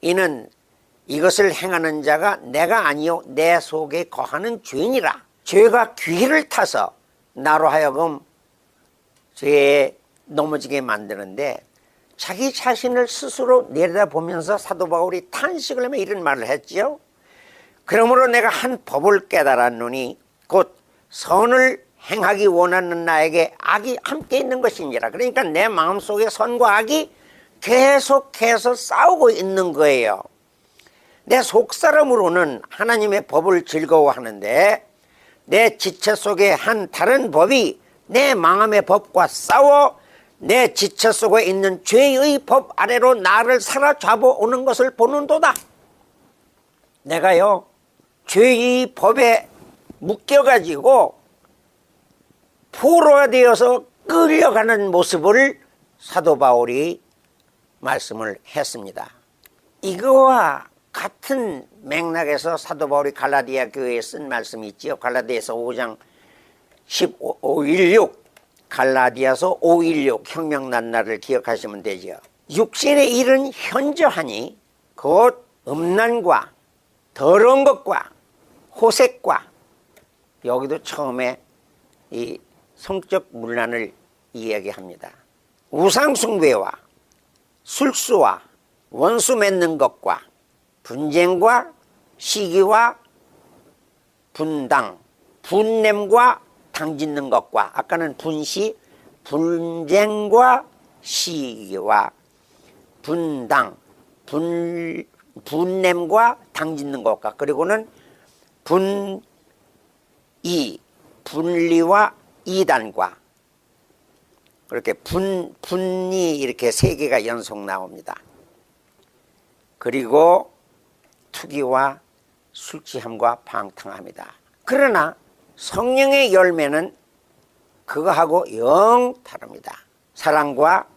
Speaker 9: 이는 이것을 행하는 자가 내가 아니요 내 속에 거하는 죄인이라. 죄가 귀를 타서 나로 하여금 죄에 넘어지게 만드는데, 자기 자신을 스스로 내려다보면서 사도 바울이 탄식을 하며 이런 말을 했지요. 그러므로 내가 한 법을 깨달았노니 곧 선을 행하기 원하는 나에게 악이 함께 있는 것이니라. 그러니까 내 마음속에 선과 악이 계속해서 싸우고 있는 거예요. 내 속사람으로는 하나님의 법을 즐거워하는데 내 지체 속에 한 다른 법이 내 마음의 법과 싸워 내 지체 속에 있는 죄의 법 아래로 나를 사로잡아 오는 것을 보는도다. 내가요, 죄의 법에 묶여가지고 포로가 되어서 끌려가는 모습을 사도 바울이 말씀을 했습니다. 이거와 같은 맥락에서 사도 바울이 갈라디아 교회에 쓴 말씀이 있지요. 갈라디아서 5장 1516, 갈라디아서 516 혁명난 날을 기억하시면 되죠. 육신의 일은 현저하니 곧 음란과 더러운 것과 호색과, 여기도 처음에 이 성적 문란을 이야기합니다. 우상숭배와 술수와 원수 맺는 것과 분쟁과 시기와 분당, 분냄과 당짓는 것과 아까는 분시, 분쟁과 시기와 분당, 분냄과 당짓는 것과 그리고는 분이, 분리와 이단과 그렇게 분이 이렇게 세 개가 연속 나옵니다. 그리고 투기와 술 취함과 방탕함이다. 그러나 성령의 열매는 그거하고 영 다릅니다. 사랑과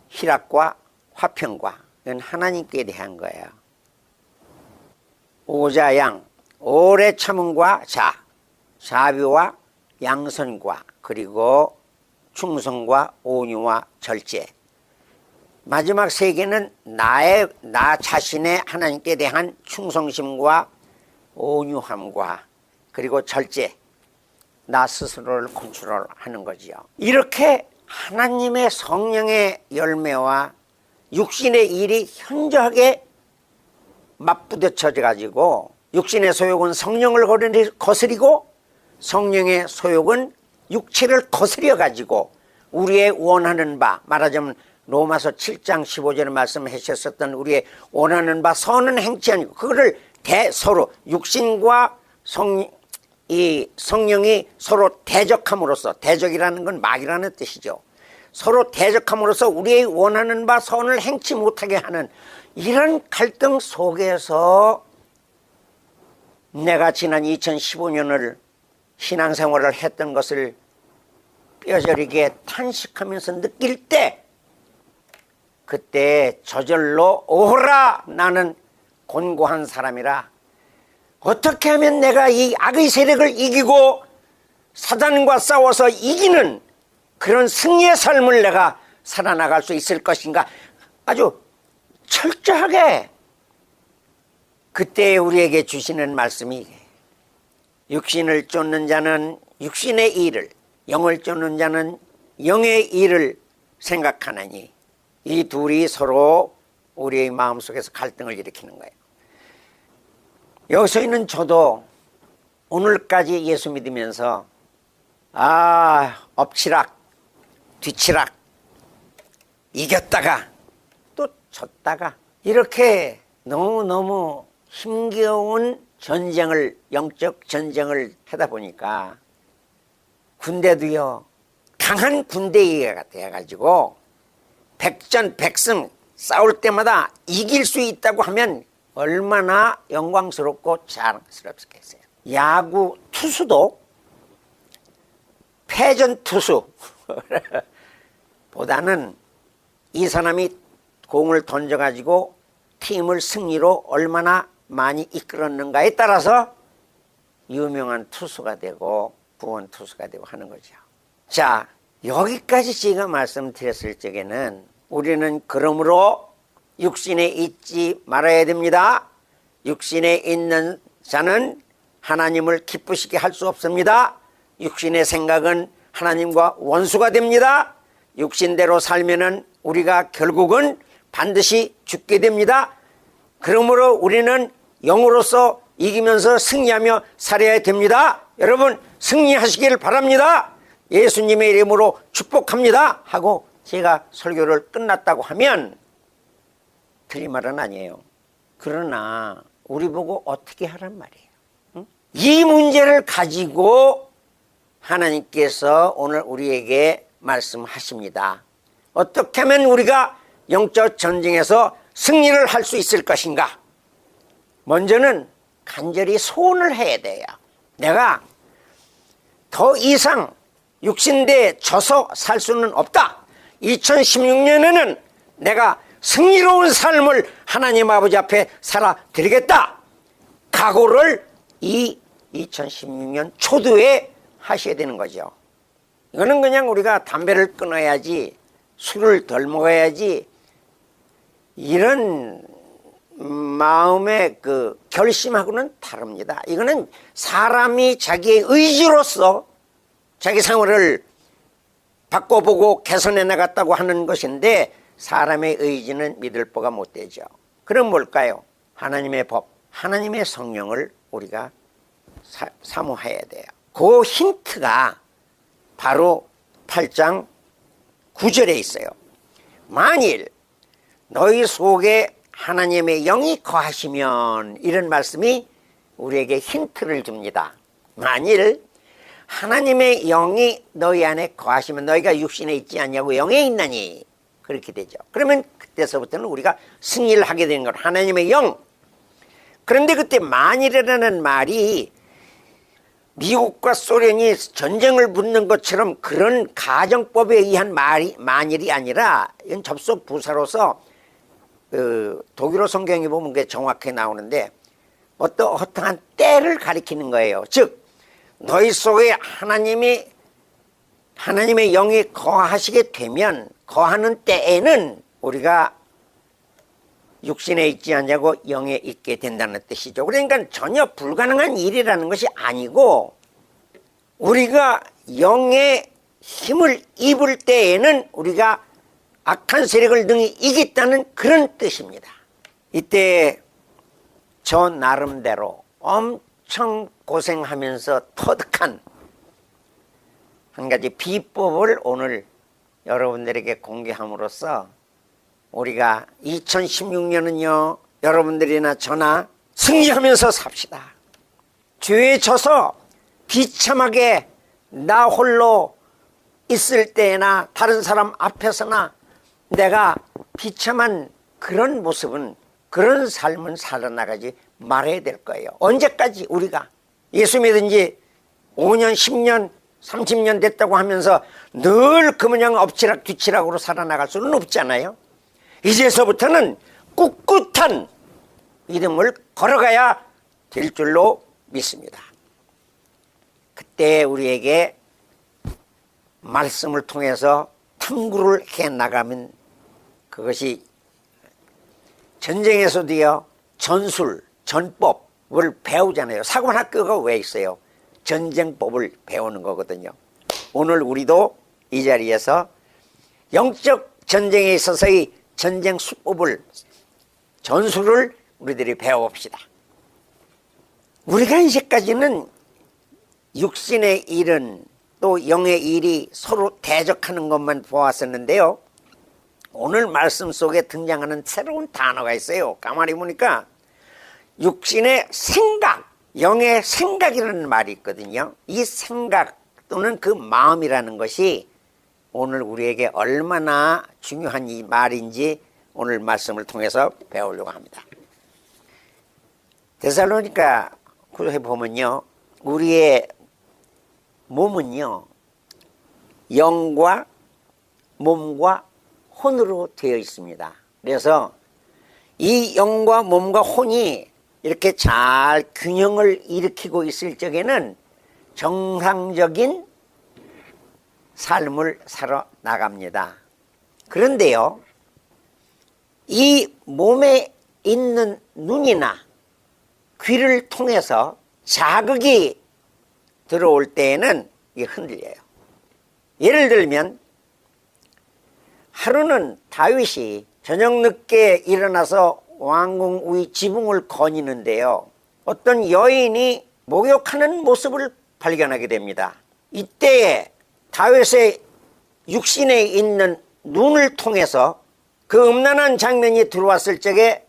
Speaker 9: 희락과 화평과 이건 하나님께 대한 거예요. 오자양 오래 참음과 자비와 양선과 그리고 충성과 온유와 절제. 마지막 세 개는 나 자신의 하나님께 대한 충성심과 온유함과 그리고 절제, 나 스스로를 컨트롤하는 거지요. 이렇게 하나님의 성령의 열매와 육신의 일이 현저하게 맞부딪혀 가지고 육신의 소욕은 성령을 거스리고 성령의 소욕은 육체를 거스려 가지고 우리의 원하는 바, 말하자면 로마서 7장 15절에 말씀하셨었던 우리의 원하는 바 선은 행치 아니고 그거를 서로 육신과 성령이 서로 대적함으로써, 대적이라는 건 막이라는 뜻이죠. 서로 대적함으로써 우리의 원하는 바 선을 행치 못하게 하는 이런 갈등 속에서 내가 지난 2015년을 신앙생활을 했던 것을 뼈저리게 탄식하면서 느낄 때 그때 저절로 오호라 나는 곤고한 사람이라 어떻게 하면 내가 이 악의 세력을 이기고 사단과 싸워서 이기는 그런 승리의 삶을 내가 살아나갈 수 있을 것인가 아주 철저하게 그때 우리에게 주시는 말씀이 육신을 쫓는 자는 육신의 일을 영을 쫓는 자는 영의 일을 생각하나니 이 둘이 서로 우리의 마음속에서 갈등을 일으키는 거예요. 여기서 있는 저도 오늘까지 예수 믿으면서 엎치락 뒤치락 이겼다가 또 졌다가 이렇게 너무너무 힘겨운 전쟁을 영적 전쟁을 하다 보니까 군대도요 강한 군대가 돼가지고 백전백승 싸울 때마다 이길 수 있다고 하면 얼마나 영광스럽고 자랑스럽겠어요. 야구 투수도 패전 투수 보다는 이 사람이 공을 던져가지고 팀을 승리로 얼마나 많이 이끌었는가에 따라서 유명한 투수가 되고 구원 투수가 되고 하는 거죠. 자, 여기까지 제가 말씀드렸을 적에는 우리는 그러므로 육신에 있지 말아야 됩니다. 육신에 있는 자는 하나님을 기쁘시게 할 수 없습니다. 육신의 생각은 하나님과 원수가 됩니다. 육신대로 살면은 우리가 결국은 반드시 죽게 됩니다. 그러므로 우리는 영으로서 이기면서 승리하며 살아야 됩니다. 여러분 승리하시길 바랍니다. 예수님의 이름으로 축복합니다 하고 제가 설교를 끝났다고 하면 틀린 말은 아니에요. 그러나 우리 보고 어떻게 하란 말이에요. 응? 이 문제를 가지고 하나님께서 오늘 우리에게 말씀하십니다. 어떻게 하면 우리가 영적 전쟁에서 승리를 할 수 있을 것인가? 먼저는 간절히 소원을 해야 돼요. 내가 더 이상 육신대에 져서 살 수는 없다. 2016년에는 내가 승리로운 삶을 하나님 아버지 앞에 살아드리겠다. 각오를 이 2016년 초두에 하셔야 되는 거죠. 이거는 그냥 우리가 담배를 끊어야지, 술을 덜 먹어야지, 이런 마음의 그 결심하고는 다릅니다. 이거는 사람이 자기의 의지로서 자기 생활을 바꿔보고 개선해 나갔다고 하는 것인데 사람의 의지는 믿을 바가 못 되죠. 그럼 뭘까요? 하나님의 법, 하나님의 성령을 우리가 사모해야 돼요. 그 힌트가 바로 8장 9절에 있어요. 만일 너희 속에 하나님의 영이 거하시면, 이런 말씀이 우리에게 힌트를 줍니다. 만일 하나님의 영이 너희 안에 거하시면 너희가 육신에 있지 않냐고 영에 있나니, 그렇게 되죠. 그러면 그때서부터는 우리가 승리를 하게 되는 것, 하나님의 영. 그런데 그때 만일이라는 말이 미국과 소련이 전쟁을 붙는 것처럼 그런 가정법에 의한 말이 만일이 아니라, 이건 접속 부사로서 독일어 성경에 보면 그게 정확히 나오는데 어떠한 때를 가리키는 거예요. 즉 너희 속에 하나님의 영이 거하시게 되면, 거하는 때에는 우리가 육신에 있지 않냐고 영에 있게 된다는 뜻이죠. 그러니까 전혀 불가능한 일이라는 것이 아니고, 우리가 영의 힘을 입을 때에는 우리가 악한 세력을 능히 이겼다는 그런 뜻입니다. 이때 저 나름대로 엄청 고생하면서 터득한 한 가지 비법을 오늘 여러분들에게 공개함으로써 우리가 2016년은요 여러분들이나 저나 승리하면서 삽시다. 죄에 져서 비참하게 나 홀로 있을 때나 다른 사람 앞에서나 내가 비참한 그런 모습은, 그런 삶은 살아나가지 말아야 될 거예요. 언제까지 우리가 예수 믿은 지 5년, 10년, 30년 됐다고 하면서 늘 그 모양 엎치락 뒤치락으로 살아나갈 수는 없잖아요. 이제서부터는 꿋꿋한 믿음을 걸어가야 될 줄로 믿습니다. 그때 우리에게 말씀을 통해서 탐구를 해나가면 그것이 전쟁에서도요 전술, 전법을 배우잖아요. 사관학교가 왜 있어요? 전쟁법을 배우는 거거든요. 오늘 우리도 이 자리에서 영적 전쟁에 있어서의 전쟁 수법을, 전술을 우리들이 배워봅시다. 우리가 이제까지는 육신의 일은 또 영의 일이 서로 대적하는 것만 보았었는데요, 오늘 말씀 속에 등장하는 새로운 단어가 있어요. 가만히 보니까 육신의 생각, 영의 생각이라는 말이 있거든요. 이 생각 또는 그 마음이라는 것이 오늘 우리에게 얼마나 중요한 이 말인지 오늘 말씀을 통해서 배우려고 합니다. 데살로니가 구서에 보면요, 우리의 몸은요 영과 몸과 혼으로 되어 있습니다. 그래서 이 영과 몸과 혼이 이렇게 잘 균형을 일으키고 있을 적에는 정상적인 삶을 살아나갑니다. 그런데요, 이 몸에 있는 눈이나 귀를 통해서 자극이 들어올 때에는 이게 흔들려요. 예를 들면 하루는 다윗이 저녁 늦게 일어나서 왕궁 위 지붕을 거니는데요, 어떤 여인이 목욕하는 모습을 발견하게 됩니다. 이때에 다윗의 육신에 있는 눈을 통해서 그 음란한 장면이 들어왔을 적에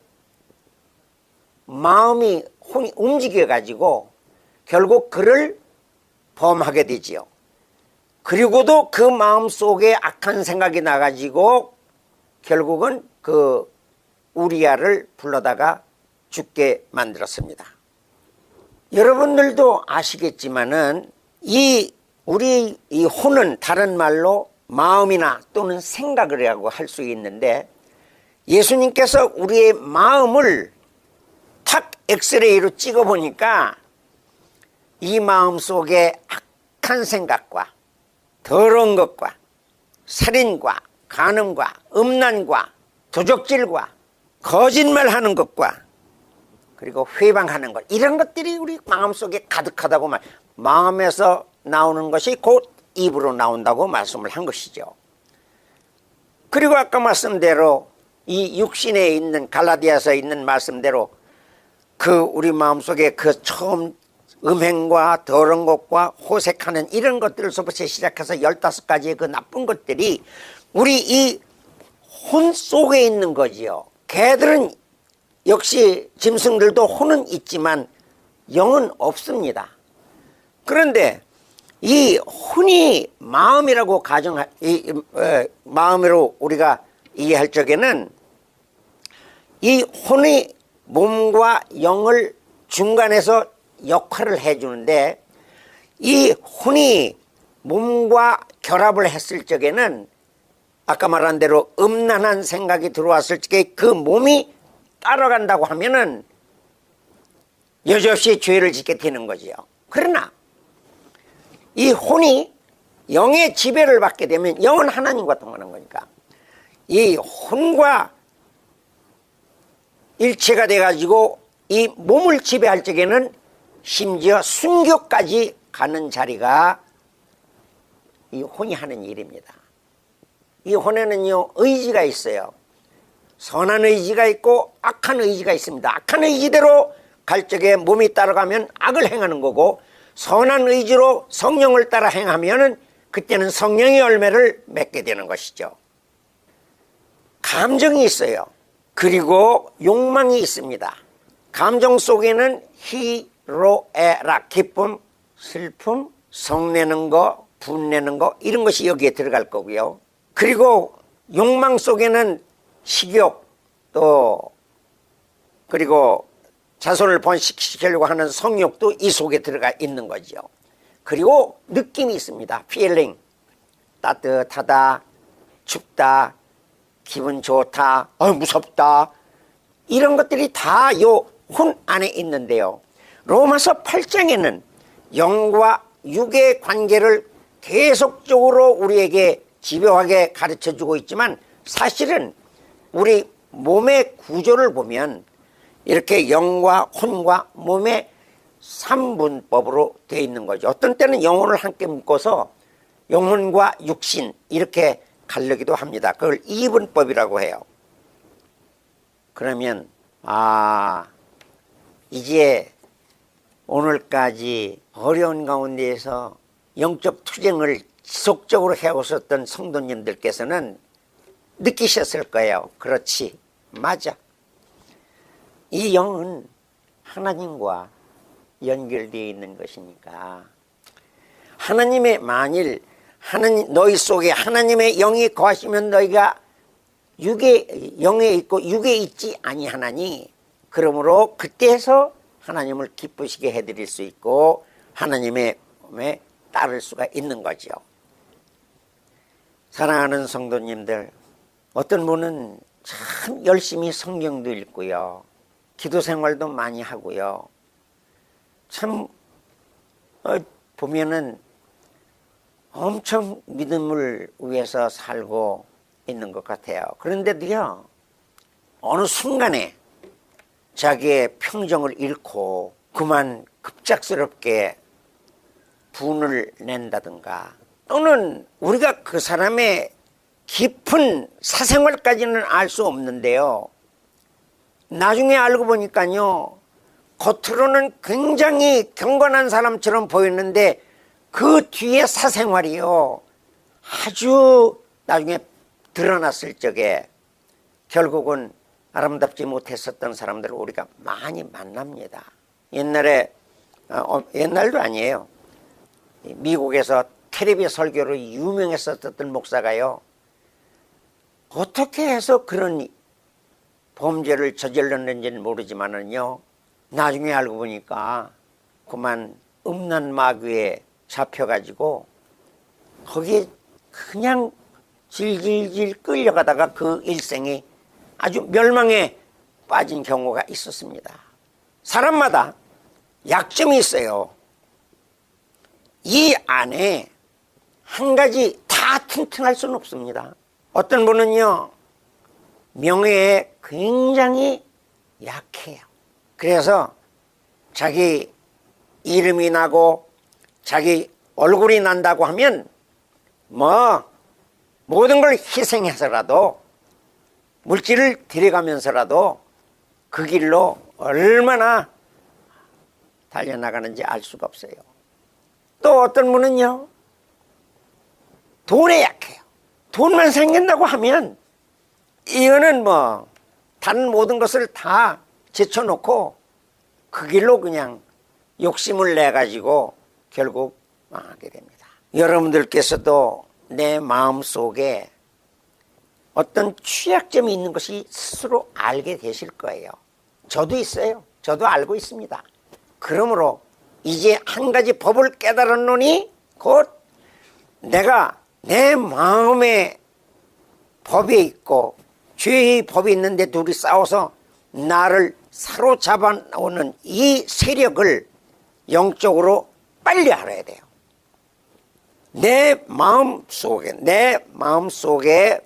Speaker 9: 마음이 혼이 움직여 가지고 결국 그를 범하게 되지요. 그리고도 그 마음 속에 악한 생각이 나가지고 결국은 그 우리아를 불러다가 죽게 만들었습니다. 여러분들도 아시겠지만은 우리 이 혼은 다른 말로 마음이나 또는 생각이라고 할 수 있는데, 예수님께서 우리의 마음을 탁 엑스레이로 찍어 보니까 이 마음 속에 악한 생각과 더러운 것과 살인과 간음과 음란과 도적질과 거짓말하는 것과 그리고 회방하는 것, 이런 것들이 우리 마음속에 가득하다고 마음에서 나오는 것이 곧 입으로 나온다고 말씀을 한 것이죠. 그리고 아까 말씀대로 이 육신에 있는 갈라디아서에 있는 말씀대로 그 우리 마음속에 그 처음 음행과 더러운 것과 호색하는 이런 것들로부터 시작해서 15가지의 그 나쁜 것들이 우리 이 혼 속에 있는 거지요. 개들은 역시 짐승들도 혼은 있지만 영은 없습니다. 그런데 이 혼이 마음이라고 마음으로 우리가 이해할 적에는 이 혼이 몸과 영을 중간에서 역할을 해주는데 이 혼이 몸과 결합을 했을 적에는 아까 말한 대로 음란한 생각이 들어왔을 적에 그 몸이 따라간다고 하면은 여지없이 죄를 짓게 되는 거지요. 그러나 이 혼이 영의 지배를 받게 되면 영은 하나님과 통하는 거니까 이 혼과 일체가 돼가지고 이 몸을 지배할 적에는 심지어 순교까지 가는 자리가 이 혼이 하는 일입니다. 이 혼에는요 의지가 있어요. 선한 의지가 있고 악한 의지가 있습니다. 악한 의지대로 갈 적에 몸이 따라가면 악을 행하는 거고 선한 의지로 성령을 따라 행하면은 그때는 성령의 열매를 맺게 되는 것이죠. 감정이 있어요. 그리고 욕망이 있습니다. 감정 속에는 희로애락, 기쁨, 슬픔, 성내는 거, 분내는 거 이런 것이 여기에 들어갈 거고요. 그리고 욕망 속에는 식욕 또 그리고 자손을 번식시키려고 하는 성욕도 이 속에 들어가 있는 거죠. 그리고 느낌이 있습니다. feeling, 따뜻하다, 춥다, 기분 좋다, 무섭다 이런 것들이 다 요 혼 안에 있는데요. 로마서 8장에는 영과 육의 관계를 계속적으로 우리에게 집요하게 가르쳐주고 있지만 사실은 우리 몸의 구조를 보면 이렇게 영과 혼과 몸의 3분법으로 되어 있는 거죠. 어떤 때는 영혼을 함께 묶어서 영혼과 육신 이렇게 가르기도 합니다. 그걸 2분법이라고 해요. 그러면 이제 오늘까지 어려운 가운데에서 영적 투쟁을 지속적으로 해오셨던 성도님들께서는 느끼셨을 거예요. 그렇지, 맞아. 이 영은 하나님과 연결되어 있는 것이니까 하나님의 만일 너희 속에 하나님의 영이 거하시면 너희가 영에 있고 육에 있지 아니하나니 그러므로 그때에서 하나님을 기쁘시게 해드릴 수 있고 하나님의 몸에 따를 수가 있는 거죠. 사랑하는 성도님들, 어떤 분은 참 열심히 성경도 읽고요, 기도 생활도 많이 하고요, 참 보면은 엄청 믿음을 위해서 살고 있는 것 같아요. 그런데도요 어느 순간에 자기의 평정을 잃고 그만 급작스럽게 분을 낸다든가 또는 우리가 그 사람의 깊은 사생활까지는 알 수 없는데요, 나중에 알고 보니까요 겉으로는 굉장히 경건한 사람처럼 보였는데 그 뒤에 사생활이요 아주 나중에 드러났을 적에 결국은 아름답지 못했었던 사람들을 우리가 많이 만납니다. 옛날에 옛날도 아니에요, 미국에서 텔레비 설교로 유명했었던 목사가요 어떻게 해서 그런 범죄를 저질렀는지는 모르지만은요 나중에 알고 보니까 그만 음란 마귀에 잡혀가지고 거기에 그냥 질질질 끌려가다가 그 일생이 아주 멸망에 빠진 경우가 있었습니다. 사람마다 약점이 있어요. 이 안에 한 가지 다 튼튼할 수는 없습니다. 어떤 분은요 명예에 굉장히 약해요. 그래서 자기 이름이 나고 자기 얼굴이 난다고 하면 모든 걸 희생해서라도 물질을 들여가면서라도 그 길로 얼마나 달려나가는지 알 수가 없어요. 또 어떤 분은요, 돈에 약해요. 돈만 생긴다고 하면 이거는 뭐 다른 모든 것을 다 제쳐놓고 그 길로 그냥 욕심을 내가지고 결국 망하게 됩니다. 여러분들께서도 내 마음속에 어떤 취약점이 있는 것이 스스로 알게 되실 거예요. 저도 있어요. 저도 알고 있습니다. 그러므로 이제 한 가지 법을 깨달았노니 곧 내가 내 마음의 법이 있고 죄의 법이 있는데 둘이 싸워서 나를 사로잡아 오는 이 세력을 영적으로 빨리 알아야 돼요. 내 마음 속에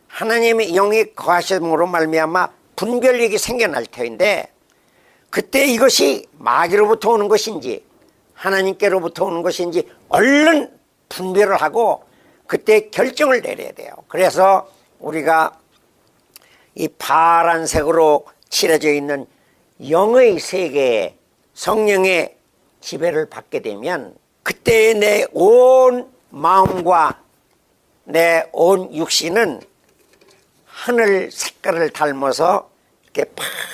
Speaker 9: 하나님의 영이 거하심으로 말미암아 분별력이 생겨날 터인데, 그때 이것이 마귀로부터 오는 것인지 하나님께로부터 오는 것인지 얼른 분별을 하고 그때 결정을 내려야 돼요. 그래서 우리가 이 파란색으로 칠해져 있는 영의 세계에 성령의 지배를 받게 되면 그때 내 온 마음과 내 온 육신은 하늘 색깔을 닮아서 이렇게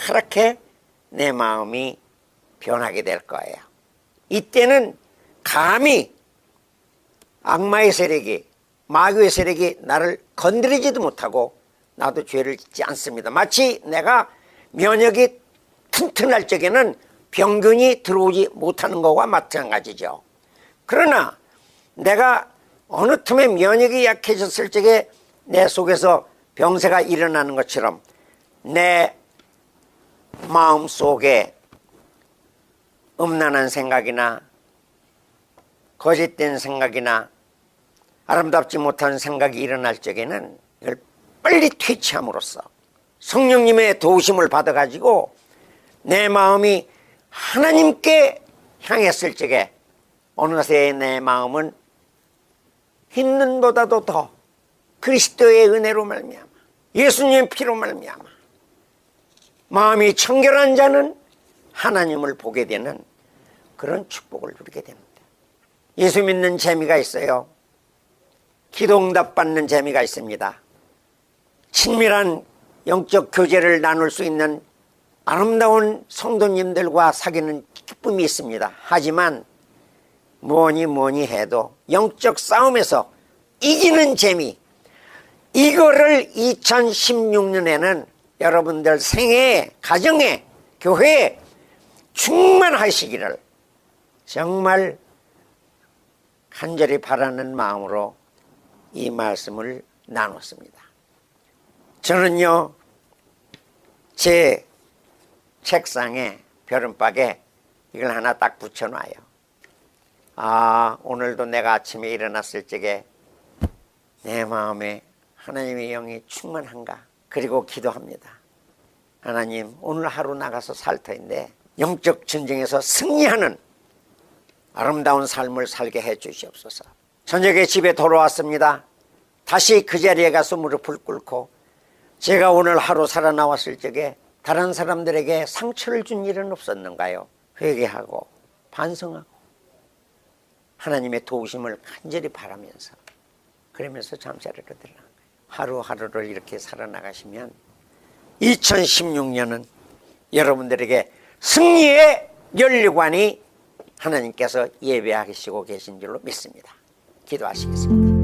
Speaker 9: 파랗게 내 마음이 변하게 될 거예요. 이때는 감히 악마의 세력이, 마귀의 세력이 나를 건드리지도 못하고 나도 죄를 짓지 않습니다. 마치 내가 면역이 튼튼할 적에는 병균이 들어오지 못하는 것과 마찬가지죠. 그러나 내가 어느 틈에 면역이 약해졌을 적에 내 속에서 병세가 일어나는 것처럼 내 마음 속에 음란한 생각이나 거짓된 생각이나 아름답지 못한 생각이 일어날 적에는 이걸 빨리 퇴치함으로써 성령님의 도우심을 받아가지고 내 마음이 하나님께 향했을 적에 어느새 내 마음은 흰눈보다도 더 그리스도의 은혜로 말미암아 예수님의 피로 말미암아 마음이 청결한 자는 하나님을 보게 되는 그런 축복을 누리게 됩니다. 예수 믿는 재미가 있어요. 기도응답 받는 재미가 있습니다. 친밀한 영적 교제를 나눌 수 있는 아름다운 성도님들과 사귀는 기쁨이 있습니다. 하지만 뭐니 해도 영적 싸움에서 이기는 재미, 이거를 2016년에는 여러분들 생애에, 가정에, 교회에 충만하시기를 정말 간절히 바라는 마음으로 이 말씀을 나눴습니다. 저는요, 제 책상에 벼른박에 이걸 하나 딱 붙여놔요. 아, 오늘도 내가 아침에 일어났을 적에 내 마음에 하나님의 영이 충만한가? 그리고 기도합니다. 하나님, 오늘 하루 나가서 살 터인데 영적 전쟁에서 승리하는 아름다운 삶을 살게 해 주시옵소서. 저녁에 집에 돌아왔습니다. 다시 그 자리에 가서 무릎을 꿇고 제가 오늘 하루 살아나왔을 적에 다른 사람들에게 상처를 준 일은 없었는가요? 회개하고 반성하고 하나님의 도우심을 간절히 바라면서 그러면서 잠자리로 들어간 거예요. 하루하루를 이렇게 살아나가시면 2016년은 여러분들에게 승리의 연료관이 하나님께서 예배하시고 계신 줄로 믿습니다. 기도하시겠습니다.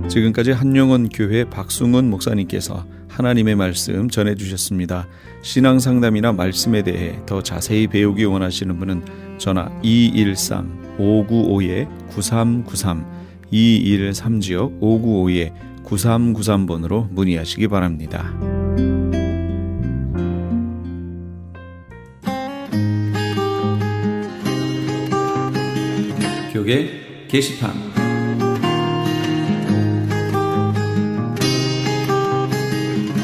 Speaker 1: 지금까지 한영원 교회 박승훈 목사님께서 하나님의 말씀 전해주셨습니다. 신앙상담이나 말씀에 대해 더 자세히 배우기 원하시는 분은 전화 213-595-9393 213-595-9393번으로 문의하시기 바랍니다. 교계 게시판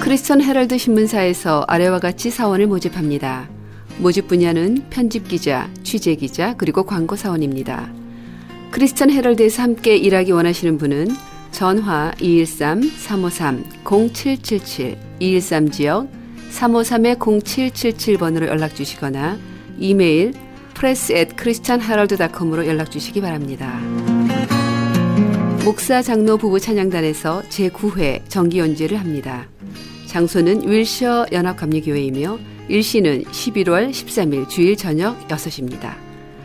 Speaker 10: 크리스천 헤럴드 신문사에서 아래와 같이 사원을 모집합니다. 모집 분야는 편집기자, 취재기자, 그리고 광고사원입니다. 크리스천 헤럴드에서 함께 일하기 원하시는 분은 전화 213-353-0777, 213지역 353-0777번으로 연락 주시거나 이메일 press@christianherald.com으로 연락 주시기 바랍니다. 목사 장로 부부 찬양단에서 제9회 정기 연주를 합니다. 장소는 윌셔 연합감리교회이며 일시는 11월 13일 주일 저녁 6시입니다.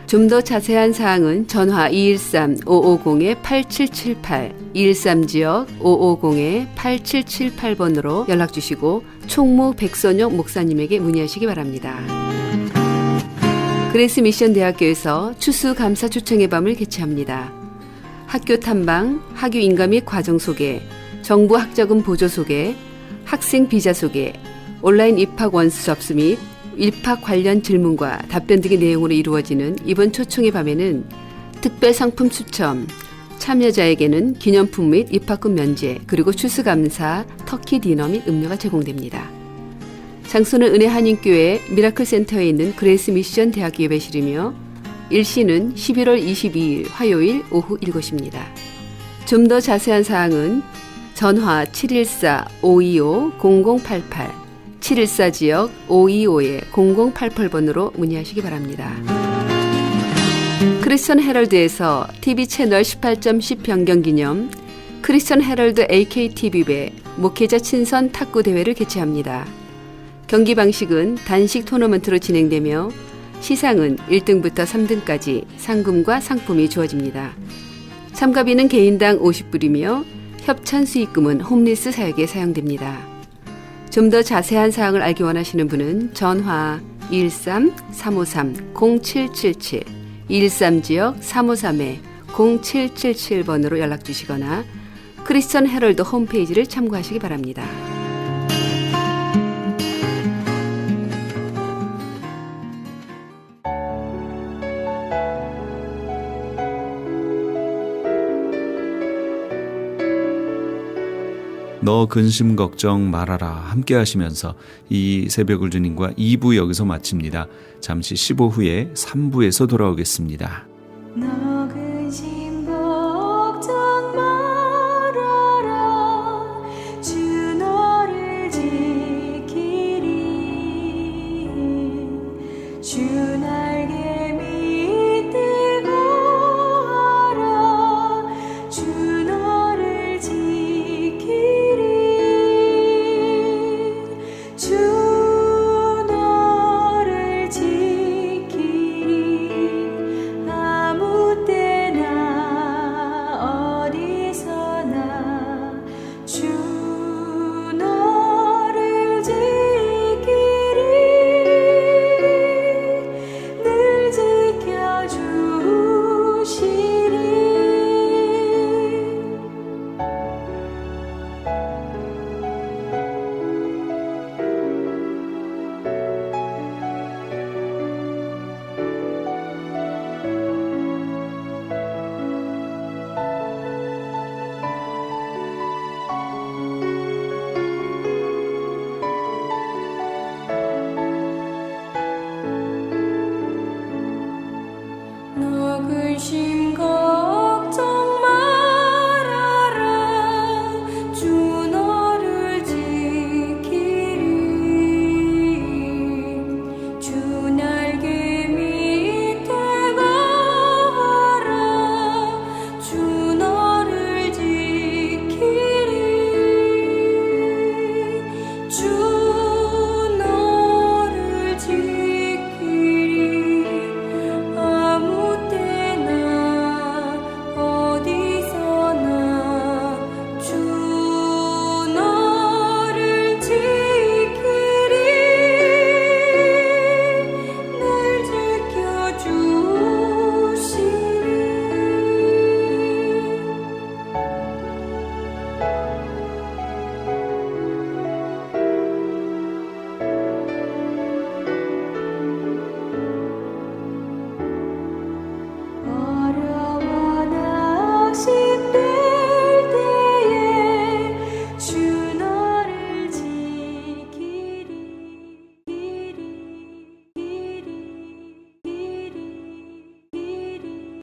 Speaker 10: 좀 더 자세한 사항은 전화 213-550-8778, 213지역 550-8778번으로 연락 주시고 총무 백선영 목사님에게 문의하시기 바랍니다. 그레이스 미션 대학교에서 추수감사 초청의 밤을 개최합니다. 학교 탐방, 학교 인가 및 과정 소개, 정부 학자금 보조 소개, 학생 비자 소개, 온라인 입학 원서 접수 및 입학 관련 질문과 답변 등의 내용으로 이루어지는 이번 초청의 밤에는 특별 상품 추첨, 참여자에게는 기념품 및 입학금 면제, 그리고 추수감사, 터키 디너 및 음료가 제공됩니다. 장소는 은혜 한인교회 미라클 센터에 있는 그레이스 미션 대학교 예배실이며 일시는 11월 22일 화요일 오후 7시입니다. 좀 더 자세한 사항은 전화 714-525-0088, 714지역 525-0088번으로 문의하시기 바랍니다. 크리스천 헤럴드에서 TV 채널 18.10 변경 기념 크리스천 헤럴드 AKTV배 목회자 친선 탁구 대회를 개최합니다. 경기 방식은 단식 토너먼트로 진행되며 시상은 1등부터 3등까지 상금과 상품이 주어집니다. 참가비는 개인당 50불이며 협찬 수익금은 홈리스 사역에 사용됩니다. 좀 더 자세한 사항을 알기 원하시는 분은 전화 213-353-0777, 213지역 353-0777번으로 연락 주시거나 크리스천 헤럴드 홈페이지를 참고하시기 바랍니다.
Speaker 1: 너 근심 걱정 말아라 함께 하시면서 이 새벽을 주님과 2부 여기서 마칩니다. 잠시 15 후에 3부에서 돌아오겠습니다.
Speaker 11: 너 근심 걱정 말아라 주 너를 지키리 주 날개 밑에 거하라 주 너를 지키리 주 너를 지키리 아무 때나 어디서나 주 너를 지키리 늘 지켜주시리 너 근심 걱정